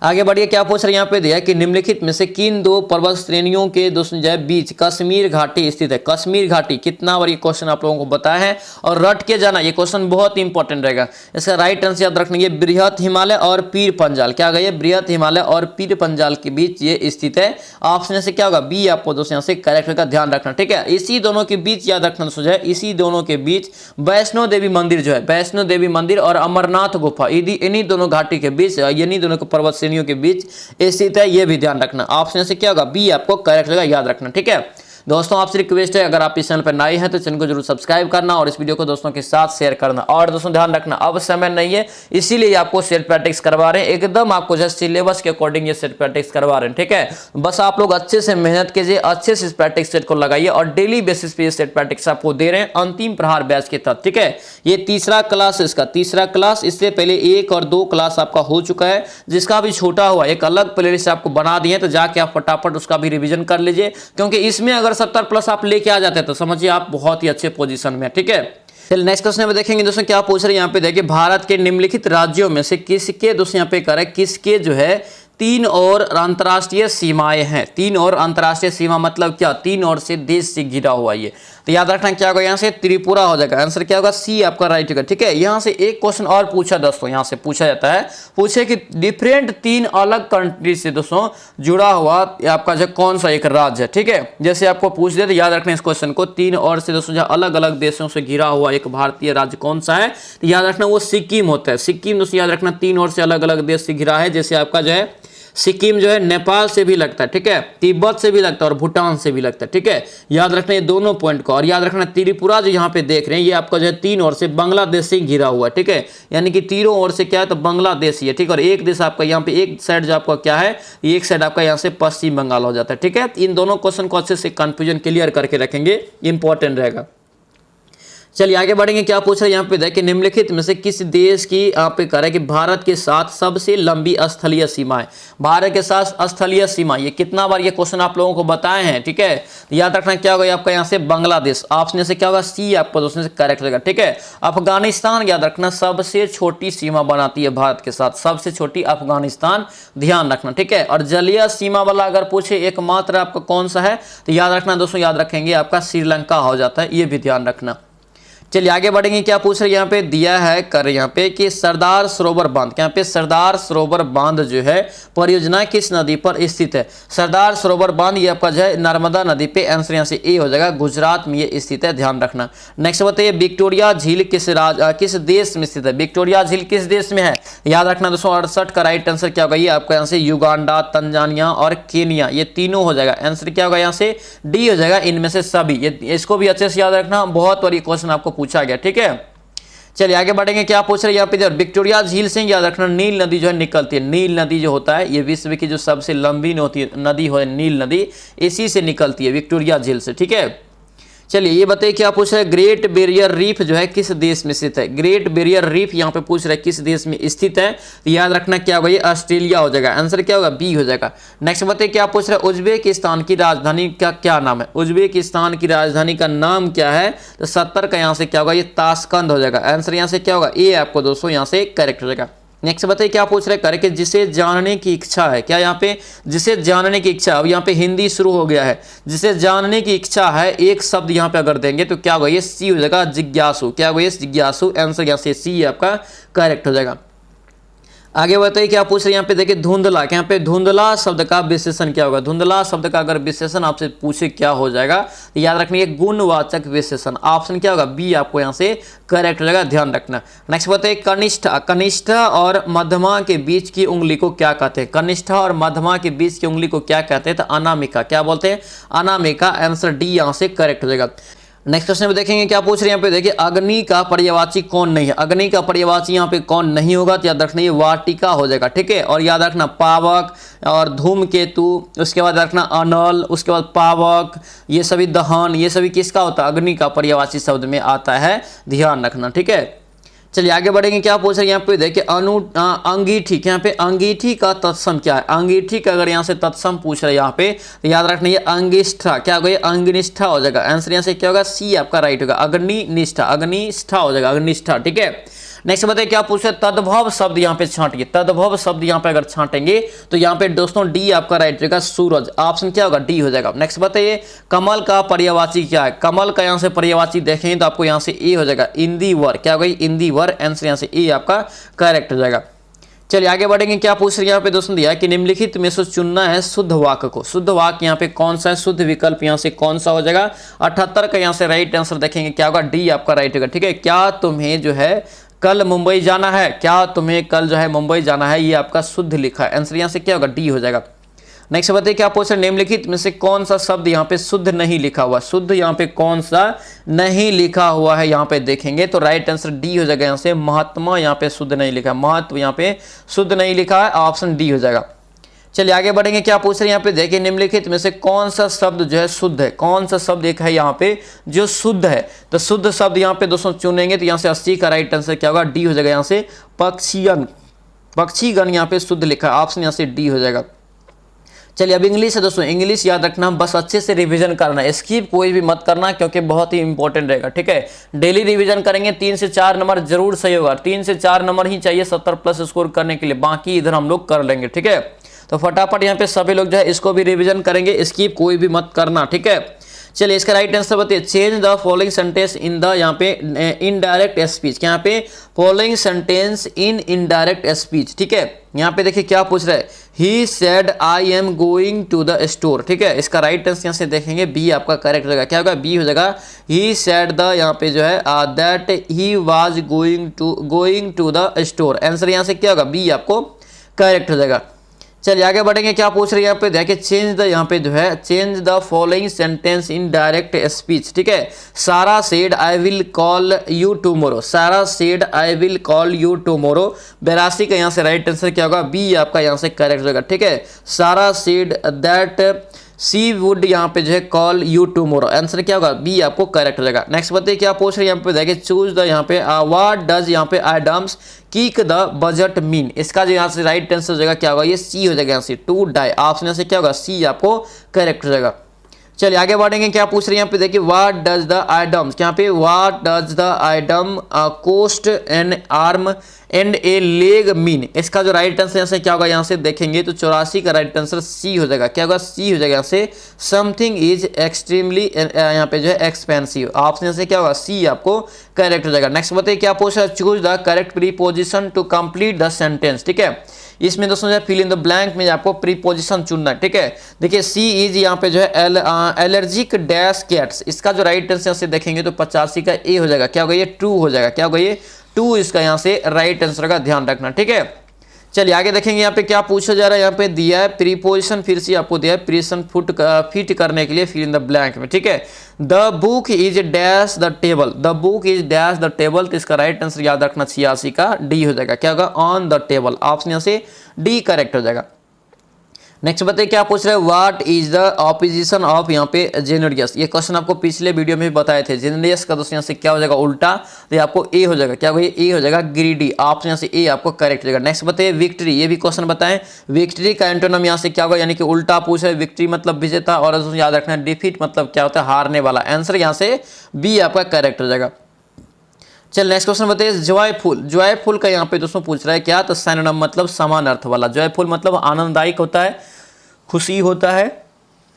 आगे बढ़िए क्या पूछ रहे हैं यहाँ पे दिया कि निम्नलिखित में से किन दो पर्वत श्रेणियों के दोस्तों जो है बीच कश्मीर घाटी स्थित है। कश्मीर घाटी कितना बार ये क्वेश्चन आप लोगों को बताया है और रट के जाना, ये क्वेश्चन बहुत इंपॉर्टेंट रहेगा। इसका राइट आंसर याद रखना ये बृहत हिमालय और पीर पंजाल, क्या होगा ये बृहत हिमालय और पीर पंजाल के बीच ये स्थित है, ऑप्शन से क्या होगा बी आपको दोस्तों यहाँ से करेक्ट का ध्यान रखना, ठीक है। इसी दोनों के बीच याद रखना दोस्तों, इसी दोनों के बीच वैष्णो देवी मंदिर जो है, वैष्णो देवी मंदिर और अमरनाथ गुफा, इन्हीं दोनों घाटी के बीच, इन्हीं दोनों पर्वत के बीच स्थित है, यह भी ध्यान रखना, ऑप्शन से क्या होगा बी आपको करेक्ट होगा, याद रखना, ठीक है। दोस्तों आपसे रिक्वेस्ट है, अगर आप इस चैनल पर नए हैं तो चैनल को जरूर सब्सक्राइब करना और इस वीडियो को दोस्तों के साथ शेयर करना। और दोस्तों ध्यान रखना, अब समय नहीं है, इसीलिए आपको सेट प्रैक्टिस करवा रहे हैं, एकदम आपको जस्ट सिलेबस के अकॉर्डिंग ये सेट प्रैक्टिस करवा रहे हैं, ठीक है। बस आप लोग अच्छे से मेहनत कीजिए, अच्छे से इस प्रैक्टिस सेट को लगाइए और डेली बेसिस पे ये सेट प्रैक्टिस आपको दे रहे हैं अंतिम प्रहार बैच के तहत, ठीक है। ये तीसरा क्लास, इसका तीसरा क्लास, इससे पहले 1 और 2 क्लास आपका हो चुका है, जिसका भी छोटा हुआ एक अलग प्लेलिस्ट आपको बना दिए, तो जाके आप फटाफट उसका भी रिवीजन कर लीजिए, क्योंकि इसमें अगर 70+ आप लेके आ जाते हैं तो समझिए आप बहुत ही अच्छे पोजीशन में, ठीक है। चलिए नेक्स्ट क्वेश्चन में देखेंगे दोस्तों क्या पूछ रहे हैं यहाँ पे। देखिए भारत के निम्नलिखित राज्यों में से किसके, दोस्तों यहाँ पे करें, किसके जो है 3 और अंतर्राष्ट्रीय सीमाएं हैं। 3 और अंतर्राष्ट्रीय सीमा मतलब क्या, 3 और से देश से घिरा हुआ ये, तो याद रखना क्या होगा, यहाँ से त्रिपुरा हो जाएगा, आंसर क्या होगा, सी आपका राइट होगा, ठीक है। यहाँ से एक क्वेश्चन और पूछा दोस्तों, यहाँ से पूछा जाता है, पूछे कि डिफरेंट 3 अलग कंट्री से दोस्तों जुड़ा हुआ आपका जो कौन सा एक राज्य है, ठीक है। जैसे आपको पूछ दे तो याद रखना इस क्वेश्चन को, 3 और से दोस्तों जो अलग अलग देशों से घिरा हुआ एक भारतीय राज्य कौन सा है, तो याद रखना वो सिक्किम होता है। सिक्किम दोस्तों याद रखना 3 और से अलग अलग देश से घिरा है, जैसे आपका जो है सिक्किम जो है नेपाल से भी लगता है, ठीक है, तिब्बत से भी लगता है और भूटान से भी लगता है, ठीक है। याद रखना ये दोनों पॉइंट को, और याद रखना त्रिपुरा जो यहाँ पे देख रहे हैं ये आपका जो है 3 ओर से बांग्लादेश से घिरा हुआ है, ठीक है, यानी कि तीनों ओर से क्या है तो बांग्लादेश ही है, ठीक है। और एक देश आपका यहाँ पे एक साइड जो आपका क्या है, एक साइड आपका यहाँ से पश्चिम बंगाल हो जाता है, ठीक है। इन दोनों क्वेश्चन को अच्छे से कंफ्यूजन क्लियर करके रखेंगे, इंपॉर्टेंट रहेगा। चलिए आगे बढ़ेंगे, क्या पूछ रहे हैं यहाँ पे देखिए, निम्नलिखित में से किस देश की यहाँ पे कह रहा है कि भारत के साथ सबसे लंबी स्थलीय सीमा है। भारत के साथ स्थलीय सीमा, ये कितना बार ये क्वेश्चन आप लोगों को बताए हैं, ठीक है। याद रखना क्या होगा आपका यहाँ से बांग्लादेश, ऑप्शन से क्या होगा सी आपका दोस्तों से करेक्ट होगा, ठीक है। अफगानिस्तान याद रखना सबसे छोटी सीमा बनाती है भारत के साथ, सबसे छोटी अफगानिस्तान, ध्यान रखना, ठीक है। और जलीय सीमा वाला अगर पूछे एकमात्र आपका कौन सा है, तो याद रखना दोस्तों, याद रखेंगे आपका श्रीलंका हो जाता है, ये भी ध्यान रखना। चलिए आगे बढ़ेंगे, क्या पूछ रहे हैं यहाँ पे दिया है कर यहाँ पे कि सरदार सरोवर बांध, यहाँ पे सरदार सरोवर बांध जो है परियोजना किस नदी पर स्थित है। सरदार सरोवर बांध ये आपका जो है नर्मदा नदी पे, आंसर यहाँ से ए हो जाएगा, गुजरात में ये स्थित है, ध्यान रखना। नेक्स्ट बताइए विक्टोरिया झील किस देश में स्थित है। विक्टोरिया झील किस देश में है, याद रखना दोस्तों 68 का राइट आंसर क्या होगा, ये आपका यहाँ से युगांडा, तंजानिया और केनिया, ये तीनों हो जाएगा, आंसर क्या होगा यहाँ से डी हो जाएगा, इनमें से सभी। ये इसको भी अच्छे से याद रखना, बहुत बड़ी क्वेश्चन आपको पूछा गया, ठीक है। चलिए आगे बढ़ेंगे, क्या पूछ रहे हैं यहाँ पे, विक्टोरिया झील से याद रखना नील नदी जो है निकलती है। नील नदी जो होता है ये विश्व की जो सबसे लंबी नदी हो, नील नदी इसी से निकलती है, विक्टोरिया झील से, ठीक है। चलिए ये बताइए क्या पूछ रहा है, ग्रेट बैरियर रीफ जो है किस देश में स्थित है। ग्रेट बैरियर रीफ यहाँ पे पूछ रहा है किस देश में स्थित है, तो याद रखना क्या होगा, ये ऑस्ट्रेलिया हो जाएगा, आंसर क्या होगा बी हो जाएगा। नेक्स्ट बताइए क्या पूछ रहा है, उज्बेकिस्तान की राजधानी का क्या नाम है। उज्बेकिस्तान की राजधानी का नाम क्या है, तो 70 का यहाँ से क्या होगा, ये ताशकंद हो जाएगा, आंसर यहाँ से क्या होगा ए आपको दोस्तों यहाँ से करेक्ट हो जाएगा। नेक्स्ट बताइए क्या पूछ रहे हैं, करके जिसे जानने की इच्छा है, क्या यहाँ पे जिसे जानने की इच्छा, अब यहाँ पे हिंदी शुरू हो गया है, जिसे जानने की इच्छा है एक शब्द यहाँ पे अगर देंगे तो क्या होगा, ये सी हो जाएगा जिज्ञासु, क्या होगा ये जिज्ञासु, आंसर यहाँ से सी आपका करेक्ट हो जाएगा। आगे बताइए क्या पूछ रहे हैं यहाँ पे देखिए धुंधला, यहाँ पे धुंधला शब्द का विशेषण क्या होगा। धुंधला शब्द का अगर विशेषण आपसे पूछे क्या हो जाएगा, तो याद रखना ये गुणवाचक विशेषण, ऑप्शन क्या होगा बी आपको यहाँ से करेक्ट हो जाएगा, ध्यान रखना। नेक्स्ट बताइए कनिष्ठा, कनिष्ठा और मध्यमा के बीच की उंगली को क्या कहते हैं। कनिष्ठा और मध्यमा के बीच की उंगली को क्या कहते हैं, तो अनामिका, क्या बोलते हैं अनामिका, आंसर डी यहाँ से करेक्ट हो जाएगा। नेक्स्ट क्वेश्चन में देखेंगे क्या पूछ रहे हैं यहाँ पे देखिए, अग्नि का पर्यायवाची कौन नहीं है। अग्नि का पर्यायवाची यहाँ पे कौन नहीं होगा, तो याद रखना ये वाटिका हो जाएगा, ठीक है। और याद रखना पावक और धूमकेतु, उसके बाद रखना अनल, उसके बाद पावक, ये सभी दहन, ये सभी किसका होता है, अग्नि का पर्यायवाची शब्द में आता है, ध्यान रखना, ठीक है। चलिए आगे बढ़ेंगे, क्या पूछ रहे हैं यहाँ पे देखिए अंगीठी, यहाँ पे अंगीठी का तत्सम क्या है। अंगीठी का अगर यहाँ से तत्सम पूछ रहे हैं यहाँ पे, तो याद रखना ये अंगिष्ठा, क्या होगा ये अंगनिष्ठा हो जाएगा, आंसर यहाँ से क्या होगा सी आपका राइट होगा, अग्निनिष्ठा, अग्निष्ठा हो जाएगा, अग्निष्ठा, ठीक है। नेक्स्ट बताइए क्या पूछ रहे तद्भव शब्द यहाँ पे छांटिए। तद्भव शब्द यहाँ पे अगर छांटेंगे तो यहाँ पे दोस्तों डी आपका राइट रहेगा, सूरज, ऑप्शन क्या होगा डी हो जाएगा। नेक्स्ट बताइए कमल का पर्यायवाची क्या है। कमल का यहाँ से पर्यायवाची देखेंगे तो आपको यहाँ से ए हो जाएगा, इंदिवर, क्या होगा इंदिवर, आंसर यहाँ से ए आपका करेक्ट हो जाएगा। चलिए आगे बढ़ेंगे, क्या पूछ रहे हैं यहाँ पे दोस्तों दिया कि निम्नलिखित में से चुनना है शुद्ध वाक्य को। शुद्ध वाक्य यहाँ पे कौन सा है, शुद्ध विकल्प यहाँ से कौन सा हो जाएगा, 78 का यहाँ से राइट आंसर देखेंगे क्या होगा, डी आपका राइट होगा, ठीक है। क्या तुम्हें जो है कल मुंबई जाना है, क्या तुम्हें कल जो है मुंबई जाना है, ये आपका शुद्ध लिखा है, आंसर यहाँ से क्या होगा डी हो जाएगा। नेक्स्ट बताइए क्या पूछ रहे निम्नलिखित में से कौन सा शब्द यहाँ पे शुद्ध नहीं लिखा हुआ, शुद्ध यहाँ पे कौन सा नहीं लिखा हुआ है यहाँ पे देखेंगे तो राइट आंसर डी हो जाएगा। यहाँ से महात्मा यहाँ पे शुद्ध नहीं लिखा, महत्व यहाँ पे शुद्ध नहीं लिखा है, ऑप्शन डी हो जाएगा। चलिए आगे बढ़ेंगे, क्या पूछ रहे हैं यहाँ पे देखिए निम्नलिखित में से कौन सा शब्द जो है शुद्ध है, कौन सा शब्द एक है यहाँ पे जो शुद्ध है। तो शुद्ध शब्द यहाँ पे दोस्तों चुनेंगे तो यहाँ से 80 का राइट आंसर क्या होगा, डी हो जाएगा। यहाँ से पक्षीगण, पक्षीगण यहाँ पे शुद्ध लिखा है, ऑप्शन यहाँ से डी हो जाएगा। चलिए अब इंग्लिश है दोस्तों, इंग्लिश याद रखना, बस अच्छे से रिवीजन करना, स्किप कोई भी मत करना क्योंकि बहुत ही इंपॉर्टेंट रहेगा। ठीक है, डेली रिवीजन करेंगे 3 से 4 नंबर जरूर सही होगा, 3 से 4 नंबर ही चाहिए 70 प्लस स्कोर करने के लिए, बाकी इधर हम लोग कर लेंगे। ठीक है, तो फटाफट यहाँ पे सभी लोग जो है इसको भी रिवीजन करेंगे, स्किप कोई भी मत करना। ठीक है, चलिए इसका राइट आंसर बताइए, change the following sentence in the यहाँ पे इनडायरेक्ट स्पीच, यहाँ पे following sentence in indirect speech. ठीक है, यहाँ पे देखिए क्या पूछ रहा है, he said I am going to the store. ठीक है, इसका राइट आंसर यहाँ से देखेंगे बी आपका करेक्ट हो जाएगा, क्या होगा, बी हो जाएगा। ही सेड द यहाँ पे जो है that he was going to the store, answer यहाँ से क्या होगा, बी आपको करेक्ट हो जाएगा। चलिए आगे बढ़ेंगे, क्या पूछ रहे हैं यहाँ पे देखिए, चेंज द यहाँ पे जो है change the following sentence in direct speech. ठीक है, Sara said I will call you tomorrow, Sara said I will call you tomorrow, 82 का यहाँ से राइट आंसर क्या होगा, बी आपका यहाँ से करेक्ट होगा। ठीक है, Sara said that C would यहाँ पे जो है कॉल यू टुमारो, आंसर क्या होगा, बी आपको करेक्ट हो जाएगा। नेक्स्ट बताइए क्या पूछ रहे हैं यहाँ पे देखिए, चूज द यहाँ पे व्हाट डज यहाँ पे Adams kick the budget mean, इसका जो यहाँ से राइट आंसर हो जाएगा क्या होगा, ये सी हो जाएगा। यहाँ से टू डाई, ऑप्शन यहाँ से क्या होगा, सी आपको करेक्ट हो जाएगा। चलिए आगे बढ़ेंगे, क्या पूछ रहे हैं यहाँ पे देखिए, व्हाट डज द आइटम्स, यहाँ पे what does the item cost an arm and a leg mean, इसका जो राइट आंसर यहाँ से क्या होगा, यहाँ से देखेंगे तो 84 का राइट आंसर सी हो जाएगा, क्या होगा, सी हो जाएगा। यहाँ से समथिंग इज एक्सट्रीमली यहाँ पे जो है एक्सपेंसिव, ऑप्शन यहाँ से क्या होगा, सी आपको करेक्ट हो जाएगा। नेक्स्ट बताइए क्या पूछ रहा है, choose the correct preposition to complete the sentence. ठीक है, इसमें दोस्तों जो फिल इन द ब्लैंक में आपको प्रीपोजिशन चुनना है। ठीक है, देखिए सी इज यहाँ पे जो है एलर्जिक डैश कैट्स, इसका जो राइट आंसर से देखेंगे तो 85 का ए हो जाएगा, क्या होगा, ये ट्रू हो जाएगा, क्या होगा, ये टू इसका यहाँ से राइट आंसर का ध्यान रखना। ठीक है, चलिए आगे देखेंगे यहाँ पे क्या पूछा जा रहा है, यहाँ पे दिया है प्रीपोजिशन, फिर से आपको दिया है प्रीपोजिशन फिट करने के लिए फिल इन द ब्लैंक में। ठीक है, the book is dash the table, the book is dash the table, तो इसका राइट आंसर याद रखना 86 का डी हो जाएगा, क्या होगा, ऑन द टेबल, ऑप्शन यहाँ से डी करेक्ट हो जाएगा। नेक्स्ट बताइए क्या पूछ रहे हैं, what is the opposition of यहाँ पे जेनेरियस, ये क्वेश्चन आपको पिछले वीडियो में भी बताए थे, जेनेरियस का दोस्तों यहाँ से क्या हो जाएगा, उल्टा, तो ये आपको ए हो जाएगा, क्या होगा, ए हो जाएगा ग्रीडी, ऑप्शन यहाँ से ए आपको करेक्ट हो जाएगा। नेक्स्ट बताइए विक्ट्री, ये भी क्वेश्चन बताएं, विक्ट्री का एंटोनिम यहाँ से क्या होगा, यानी कि उल्टा पूछ रहे, विक्ट्री मतलब विजेता और याद रखना डिफीट मतलब क्या होता है, हारने वाला, आंसर यहाँ से बी आपका करेक्ट हो जाएगा। चल नेक्स्ट क्वेश्चन बताइए, जॉयफुल, जॉयफुल का यहाँ पे दोस्तों पूछ रहा है क्या, तो सिनोनिम मतलब समान अर्थ वाला, जॉयफुल मतलब आनंददायक होता है, खुशी होता है,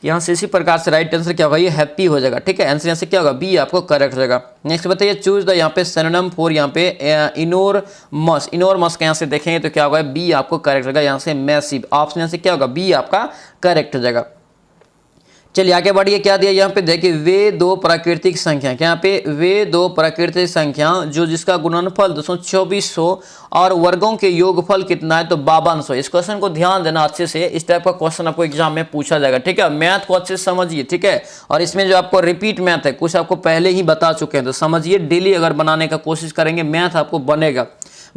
यहाँ से इसी प्रकार से राइट आंसर क्या होगा, ये हैप्पी हो जाएगा। ठीक है, आंसर यहाँ से क्या होगा, बी आपको करेक्ट हो जाएगा। नेक्स्ट बताइए चूज द यहाँ पे सिनोनिम फॉर यहाँ पे इनोरमस, इनोरमस का यहाँ से देखेंगे तो क्या होगा, बी आपको करेक्ट होगा, यहाँ से मैसिव, ऑप्शन यहाँ से क्या होगा, बी आपका करेक्ट हो जाएगा। चलिए आगे बढ़िए, क्या दिया यहाँ पे देखिए, वे दो प्राकृतिक संख्या, यहाँ पे वे दो प्राकृतिक संख्या जो जिसका गुणनफल 2400 और वर्गों के योगफल कितना है, तो 5200। इस क्वेश्चन को ध्यान देना अच्छे से, इस टाइप का क्वेश्चन आपको एग्जाम में पूछा जाएगा। ठीक है, मैथ को अच्छे से समझिए। ठीक है, और इसमें जो आपको रिपीट मैथ है, कुछ आपको पहले ही बता चुके हैं, तो समझिए, डेली अगर बनाने का कोशिश करेंगे मैथ आपको बनेगा।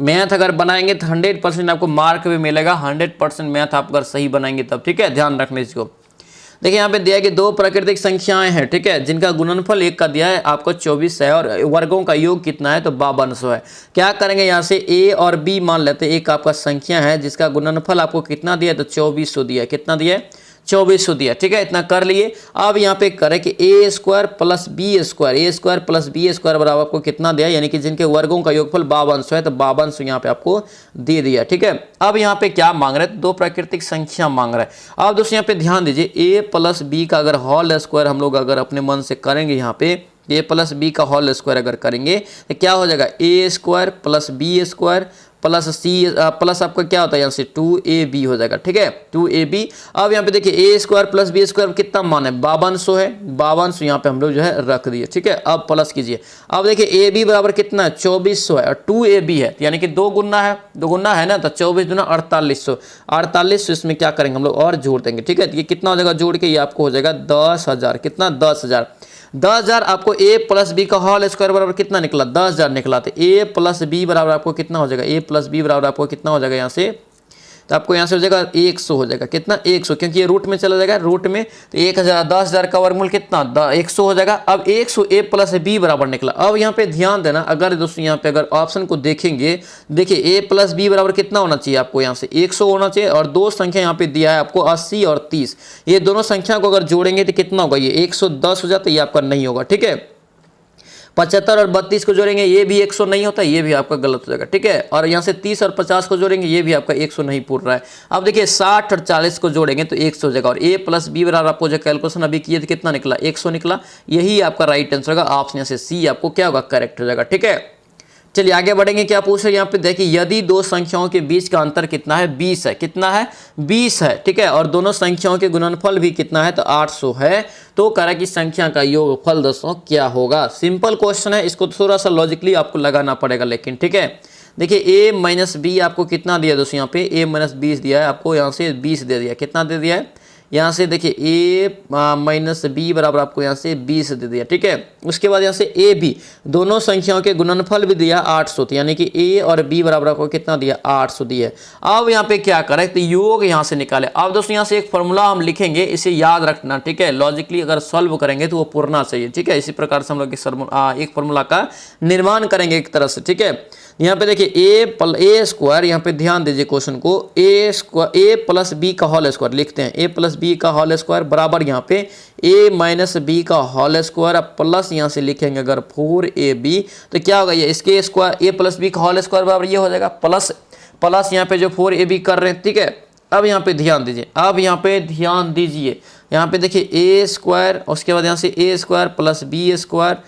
मैथ अगर बनाएंगे तो 100% आपको मार्क भी मिलेगा, 100% मैथ आप अगर सही बनाएंगे तब। ठीक है, ध्यान रखने इसको। देखिए यहाँ पे दिया कि दो प्राकृतिक संख्याएं हैं, ठीक है, जिनका गुणनफल एक का दिया है आपको 24 है और वर्गों का योग कितना है, तो 5200 है। क्या करेंगे, यहाँ से ए और बी मान लेते हैं, एक आपका संख्या है जिसका गुणनफल आपको कितना दिया है, तो 2400 दिया है, कितना दिया है, 2400 दिया। ठीक है, इतना कर लिए। अब यहाँ पे करें कि ए स्क्वायर प्लस बी स्क्वायर बराबर आपको कितना दिया, यानी कि जिनके वर्गों का योगफल 5200 है, तो 5200 यहाँ पे आपको दे दिया। ठीक है, अब यहाँ पे क्या मांग रहे हैं, दो प्राकृतिक संख्या मांग रहे हैं। अब दोस्तों यहाँ पे ध्यान दीजिए, ए प्लस बी का अगर होल स्क्वायर हम लोग अगर अपने मन से करेंगे, यहाँ पे ए प्लस बी का होल स्क्वायर अगर करेंगे तो क्या हो जाएगा, A square plus B square plus C plus आपका क्या होता है यहाँ से 2ab हो जाएगा, ठीक है 2ab। अब यहाँ पे देखिए ए स्क्वायर प्लस बी स्क्वायर कितना मान है 5200 है, 5200 यहाँ पे हम लोग जो है रख दिए, ठीक है। अब प्लस कीजिए, अब देखिए ए बी बराबर कितना है 2400 है और 2ab है, यानी कि दो गुना है ना, तो 24 दूना 4800, 4800 इसमें क्या करेंगे हम लोग और जोड़ देंगे, ठीक है। ये कितना हो जाएगा जोड़ के, ये आपको हो जाएगा 10,000, कितना 10,000। 10,000 आपको a प्लस बी का होल स्क्वायर बराबर कितना निकला 10,000 निकला, तो a प्लस बी बराबर आपको कितना हो जाएगा, a प्लस बी बराबर आपको कितना हो जाएगा यहाँ से, तो आपको यहाँ से हो जाएगा 100 हो जाएगा, कितना 100, क्योंकि ये रूट में चला जाएगा, रूट में तो 1000 10,000 का वर्गमूल कितना 100 हो जाएगा। अब 100 a प्लस बी बराबर निकला। अब यहाँ पे ध्यान देना, अगर दोस्तों यहाँ पे अगर ऑप्शन को देखेंगे, देखिए a प्लस बी बराबर कितना होना चाहिए आपको यहाँ से 100 होना चाहिए, और दो संख्या यहाँ पे दिया है आपको 80 और 30, ये दोनों संख्या को अगर जोड़ेंगे तो कितना होगा, ये 110 हो जाता है, ये आपका नहीं होगा, ठीक है। 75 और 32 को जोड़ेंगे, ये भी 100 नहीं होता, ये भी आपका गलत हो जाएगा, ठीक है। और यहाँ से 30 और 50 को जोड़ेंगे, ये भी आपका 100 नहीं पूर रहा है। अब देखिए 60 और 40 को जोड़ेंगे तो 100 हो जाएगा, और a प्लस बी बराबर आपको जो कैलकुलेशन अभी किए थे कितना निकला 100 निकला, यही आपका राइट आंसर होगा। ऑप्शन यहाँ से सी आपको क्या होगा करेक्ट हो जाएगा, ठीक है। चलिए आगे बढ़ेंगे, क्या पूछ रहे हैं यहाँ पे देखिए, यदि दो संख्याओं के बीच का अंतर कितना है 20 है, कितना है 20 है, ठीक है, और दोनों संख्याओं के गुणनफल भी कितना है तो 800 है, तो कह रहा है कि संख्या का योगफल दोस्तों क्या होगा। सिंपल क्वेश्चन है, इसको थोड़ा सा लॉजिकली आपको लगाना पड़ेगा लेकिन, ठीक है। देखिए a माइनस बी आपको कितना दिया दोस्तों, यहाँ पे a माइनस 20 दिया है आपको, यहाँ से 20 दे दिया, कितना दे दिया है यहाँ से देखिए a माइनस बी बराबर आपको यहाँ से 20 दे दिया, ठीक है। उसके बाद यहाँ से a b दोनों संख्याओं के गुणनफल भी दिया 800, तो यानी कि a और b बराबर आपको कितना दिया 800 दिया। अब यहाँ पे क्या करें तो योग यहाँ से निकाले। अब दोस्तों यहाँ से एक फॉर्मूला हम लिखेंगे, इसे याद रखना, ठीक है। लॉजिकली अगर सॉल्व करेंगे तो वो पूरना चाहिए, ठीक है। इसी प्रकार से हम लोग एक फॉर्मूला का निर्माण करेंगे एक तरह से, ठीक है। यहाँ पे देखिए a स्क्वायर, यहाँ पे ध्यान दीजिए क्वेश्चन को, a प्लस बी का होल स्क्वायर लिखते हैं, a प्लस बी का होल स्क्वायर बराबर यहाँ पे a माइनस बी का होल स्क्वायर, प्लस यहाँ से लिखेंगे अगर 4ab, तो क्या होगा ये इसके स्क्वायर a प्लस बी का होल स्क्वायर बराबर ये हो जाएगा प्लस यहाँ पे जो 4ab कर रहे हैं, ठीक है। अब यहाँ पे ध्यान दीजिए, यहाँ पे देखिए a स्क्वायर, उसके बाद यहाँ से a square plus B square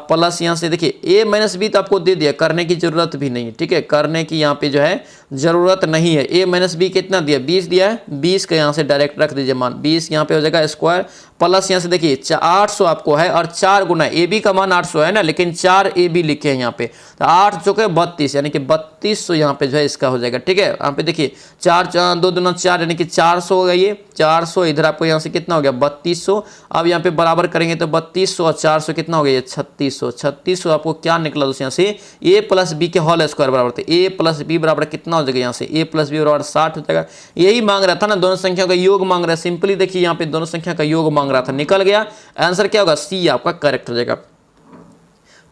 plus यहाँ से देखिए a माइनस बी तो आपको दे दिया, करने की जरूरत भी नहीं है, ठीक है, करने की यहाँ पे जो है जरूरत नहीं है। a माइनस बी कितना दिया 20 दिया है, 20 का यहाँ से डायरेक्ट रख दीजिए मान, 20 यहाँ पे हो जाएगा स्क्वायर प्लस यहाँ से देखिए 800 आपको है, और 4 गुना ए बी का मान 800 है ना, लेकिन 4ab लिखे हैं यहाँ पे, तो 8 चौके 32, यानी कि 3200 यहाँ पे जो है इसका हो जाएगा, ठीक है। यहाँ पे देखिए 4 2 दूना 4 यानी कि 400 हो गया, ये 400 इधर आपको यहाँ से कितना हो गया 3200। अब यहाँ पे बराबर करेंगे तो 3200 और 400 कितना हो गया ये 3600 आपको क्या निकला दोस्तों यहाँ से a प्लस बी के होल स्क्वायर बराबर, तो a प्लस बी बराबर कितना हो जाएगा यहाँ से a प्लस बी बराबर 60 हो जाएगा। यही मांग रहा था ना, दोनों संख्या का योग मांग रहा है, सिंपली देखिए यहाँ पे दोनों संख्या का योग मांग रहा था, निकल गया, आंसर क्या होगा सी आपका करेक्ट हो जाएगा।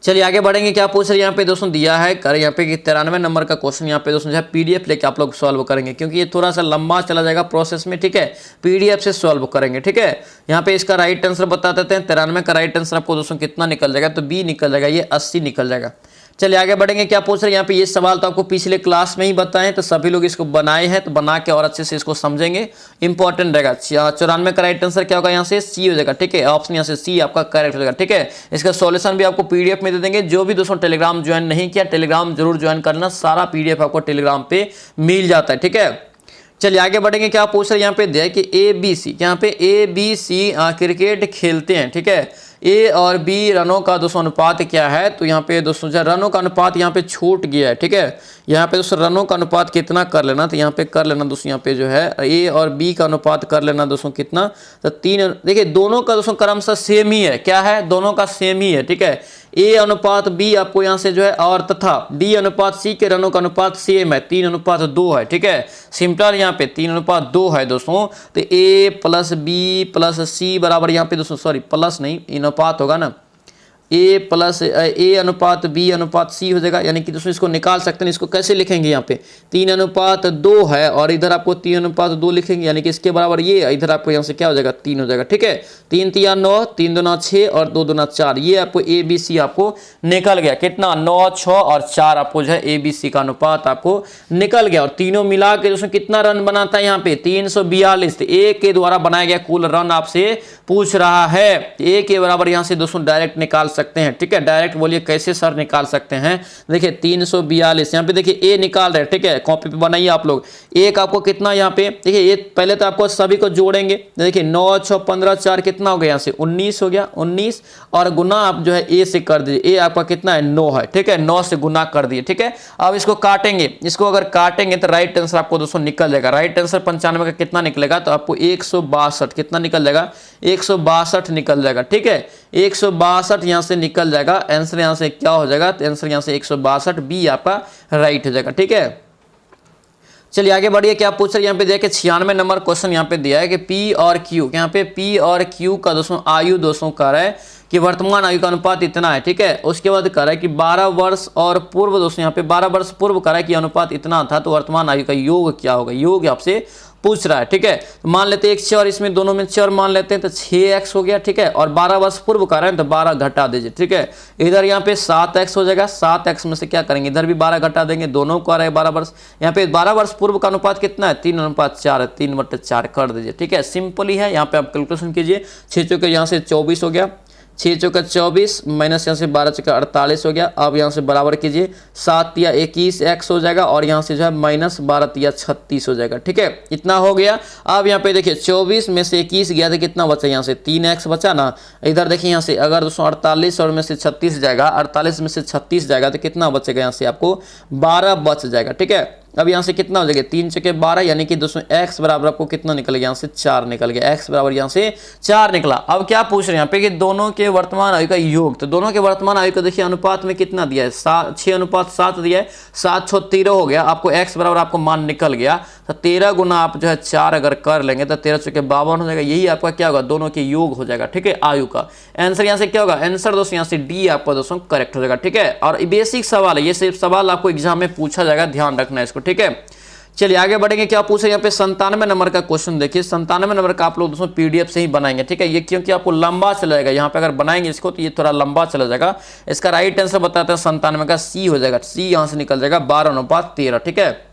चलिए आगे बढ़ेंगे, क्या पूछ रहे हैं यहाँ पे दोस्तों दिया है, कर यहाँ पे 93 नंबर का क्वेश्चन यहाँ पे दोस्तों जो है पीडीएफ लेके आप लोग सॉल्व करेंगे, क्योंकि ये थोड़ा सा लंबा चला जाएगा प्रोसेस में, ठीक है। पीडीएफ से सॉल्व करेंगे, ठीक है। यहाँ पे इसका राइट आंसर बता देते हैं, 93 का राइट आंसर आपको दोस्तों कितना निकल जाएगा, तो बी निकल जाएगा, ये 80 निकल जाएगा। चलिए आगे बढ़ेंगे, क्या पूछ रहे हैं यहाँ पे, ये सवाल तो आपको पिछले क्लास में ही बताएं, तो सभी लोग इसको बनाए हैं, तो बना के और अच्छे से इसको समझेंगे, इंपॉर्टेंट रहेगा। 94 का राइट आंसर क्या होगा यहाँ से सी हो जाएगा, ठीक है। ऑप्शन यहाँ से सी आपका करेक्ट हो जाएगा, ठीक है। इसका सॉल्यूशन भी आपको पीडीएफ में दे देंगे। जो भी दोस्तों टेलीग्राम ज्वाइन नहीं किया, टेलीग्राम जरूर ज्वाइन करना, सारा पीडीएफ आपको टेलीग्राम पे मिल जाता है, ठीक है। चलिए आगे बढ़ेंगे, क्या पूछ रहे हैं यहाँ पे दिया कि ABC, यहाँ पे ABC क्रिकेट खेलते हैं, ठीक है। ए और बी रनों का दोस्तों अनुपात क्या है, तो यहाँ पे दोस्तों जो रनों का अनुपात यहाँ पे छूट गया है, ठीक है। यहाँ पे दोस्तों रनों का अनुपात कितना कर लेना, तो यहाँ पे कर लेना दोस्तों, यहाँ पे जो है ए और बी का अनुपात कर लेना दोस्तों कितना, तो 3। देखिए दोनों का दोस्तों क्रमशः सेम ही है, क्या है दोनों का सेम ही है, ठीक है। ए अनुपात बी आपको यहाँ से जो है, और तथा डी अनुपात सी के रनों का अनुपात सेम है, 3:2 है, ठीक है। सिंपल यहाँ पे 3:2 है दोस्तों, तो ए प्लस बी प्लस सी बराबर यहाँ पे दोस्तों, सॉरी प्लस नहीं अनुपात होगा ना, ए प्लस ए अनुपात बी अनुपात सी हो जाएगा, यानी कि दोस्तों इसको निकाल सकते हैं। इसको कैसे लिखेंगे, यहाँ पे 3:2 है और इधर आपको 3:2 लिखेंगे, यानी कि इसके बराबर ये, इधर आपको यहाँ से क्या हो जाएगा 3 हो जाएगा, ठीक है। 3 3 9, 3 2 6 और 2 2 4, ये आपको ए बी सी आपको निकल गया, कितना 9 6 और 4 आपको जो है ए बी सी का अनुपात आपको निकल गया। और तीनों मिला के दोस्तों कितना रन बनाता है यहाँ पे 342, ए के द्वारा बनाया गया कुल रन आपसे पूछ रहा है। ए के बराबर यहाँ से दोस्तों डायरेक्ट निकाल सकते हैं, ठीक है। डायरेक्ट बोलिए कैसे सर निकाल सकते हैं। देखिए 342 यहाँ पे देखिए ए निकाल रहे हैं, ठीक है। कॉपी पे बनाइए आप लोग। एक आपको कितना यहाँ पे देखिए, ये पहले तो आपको सभी को जोड़ेंगे। देखिए 9 6 15 4 कितना हो गया, यहाँ से 19 हो गया, 19 और गुना आप जो है ए से कर दीजिए। ए आपका कितना है, 9 है, ठीक है। 9 से गुना कर दिए, ठीक है। अब इसको काटेंगे, इसको अगर काटेंगे तो राइट आंसर आपको दोस्तों निकल जाएगा। राइट आंसर 95 का कितना निकलेगा, तो आपको 162 कितना निकल जाएगा, 162 निकल जाएगा, ठीक है। 162 यहाँ से निकल जाएगा। आंसर यहाँ से क्या हो जाएगा, तो आंसर यहाँ से 162 बी आपका राइट हो जाएगा, ठीक है। चलिए आगे बढ़िए, क्या पूछ रहे हैं यहाँ पे देखिए 96 नंबर क्वेश्चन यहाँ पे दिया है कि पी और क्यू, यहाँ पे पी और क्यू का दोस्तों आयु दोस्तों कह रहा है कि वर्तमान आयु का अनुपात इतना है, ठीक है। उसके बाद कह रहा है कि 12 वर्ष और पूर्व दोस्तों यहाँ पे 12 वर्ष पूर्व कह रहा है कि अनुपात इतना था, तो वर्तमान आयु का योग क्या होगा, योग आपसे पूछ रहा है, ठीक है। मान लेते हैं एक चर, इसमें दोनों में चर मान लेते हैं तो 6x हो गया, ठीक है। और 12 वर्ष पूर्व कर रहे हैं तो 12 घटा दीजिए, ठीक है। इधर यहाँ पे 7x हो जाएगा, 7x में से क्या करेंगे, इधर भी 12 घटा देंगे, दोनों को आ रहा है 12 वर्ष। यहाँ पे 12 वर्ष पूर्व का अनुपात कितना है, 3:4 है, 3/4 कर दीजिए, ठीक है। सिंपल ही है, यहाँ पे आप कैलकुलेशन कीजिए। 6 चौके यहाँ से 24 हो गया, 6 चौका 24 माइनस यहाँ से 12 चौका 48 हो गया। अब यहाँ से बराबर कीजिए, 7 या 21x हो जाएगा और यहाँ से जो है माइनस 12 या 36 हो जाएगा, ठीक है। इतना हो गया। अब यहाँ पे देखिए 24 में से 21 गया तो कितना बचा, यहाँ से 3x बचा ना। इधर देखिए यहाँ से अगर 248 और में से 36 जाएगा, 48 में से 36 जाएगा तो कितना बचेगा, यहाँ से आपको 12 बच जाएगा, ठीक है। अब यहाँ से कितना हो जाएगा, 3 चौके 12 यानी कि दोस्तों x बराबर आपको कितना निकल गया, यहाँ से 4 निकल गया, x बराबर यहाँ से 4 निकला। अब क्या पूछ रहे हैं यहाँ पे कि दोनों के वर्तमान आयु का योग, तो दोनों के वर्तमान आयु को देखिए अनुपात में कितना दिया है, 6:7 दिया है, 7 6 13 हो गया। आपको x बराबर आपको मान निकल गया, तो 13 गुना आप जो है 4 अगर कर लेंगे तो 13 चौके 52 हो जाएगा। यही आपका क्या होगा, दोनों के योग हो जाएगा, ठीक है, आयु का। आंसर यहाँ से क्या होगा, आंसर दोस्तों यहाँ से डी आपका दोस्तों करेक्ट हो जाएगा, ठीक है। और बेसिक सवाल है, ये सिर्फ सवाल आपको एग्जाम में पूछा जाएगा, ध्यान रखना है इसको, ठीक है। चलिए आगे बढ़ेंगे, क्या पूछे यहाँ पे 97 नंबर का क्वेश्चन देखिए। 97 नंबर का आप लोग दोस्तों पीडीएफ से ही बनाएंगे, ठीक है। ये क्योंकि आपको लंबा चला जाएगा, यहाँ पे अगर बनाएंगे इसको तो ये थोड़ा लंबा चला जाएगा। इसका राइट आंसर बताते हैं 97 का सी हो जाएगा, सी यहाँ से निकल जाएगा 12:13, ठीक है।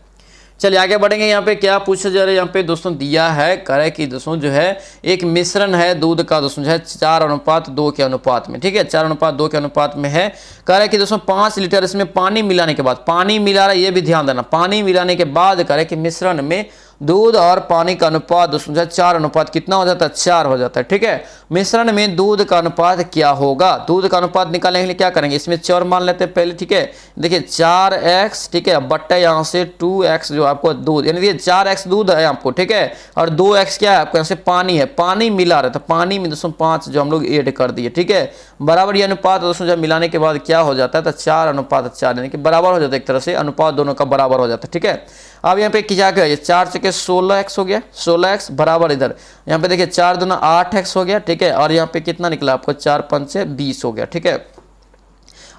चलिए आगे बढ़ेंगे, यहाँ पे क्या पूछा जा रहा है, यहाँ पे दोस्तों दिया है करे कि दोस्तों जो है एक मिश्रण है दूध का दोस्तों जो है 4:2 के अनुपात में, ठीक है, 4:2 के अनुपात में है। कह रहा है कि दोस्तों 5 लीटर इसमें पानी मिलाने के बाद, पानी मिला रहा है ये भी ध्यान देना, पानी मिलाने के बाद कह रहा है कि मिश्रण में दूध और पानी का अनुपात दोस्तों 4 अनुपात कितना हो जाता है, 4 हो जाता है, ठीक है। मिश्रण में दूध का अनुपात क्या होगा, दूध का अनुपात निकालने के लिए क्या करेंगे, इसमें चर मान लेते हैं पहले, ठीक है। देखिए 4x, ठीक है, बट्टा यहाँ से 2x जो आपको दूध, यानी 4x दूध है आपको, ठीक है, और 2x क्या है आपको, यहाँ से पानी है, पानी मिला रहा है तो पानी में दोस्तों 5 जो हम लोग ऐड कर दिए, ठीक है। बराबर ये अनुपात दोस्तों जब मिलाने के बाद क्या हो जाता है, तो 4:4 यानी कि बराबर हो जाता है, एक तरह से अनुपात दोनों का बराबर हो जाता है, ठीक है। अब यहाँ पे क्या क्या है, 4 चौके 16x हो गया, 16x बराबर इधर यहाँ पे देखिए 4 दूना 8x हो गया, ठीक है। और यहाँ पे कितना निकला आपको, 4 5 20 हो गया, ठीक है।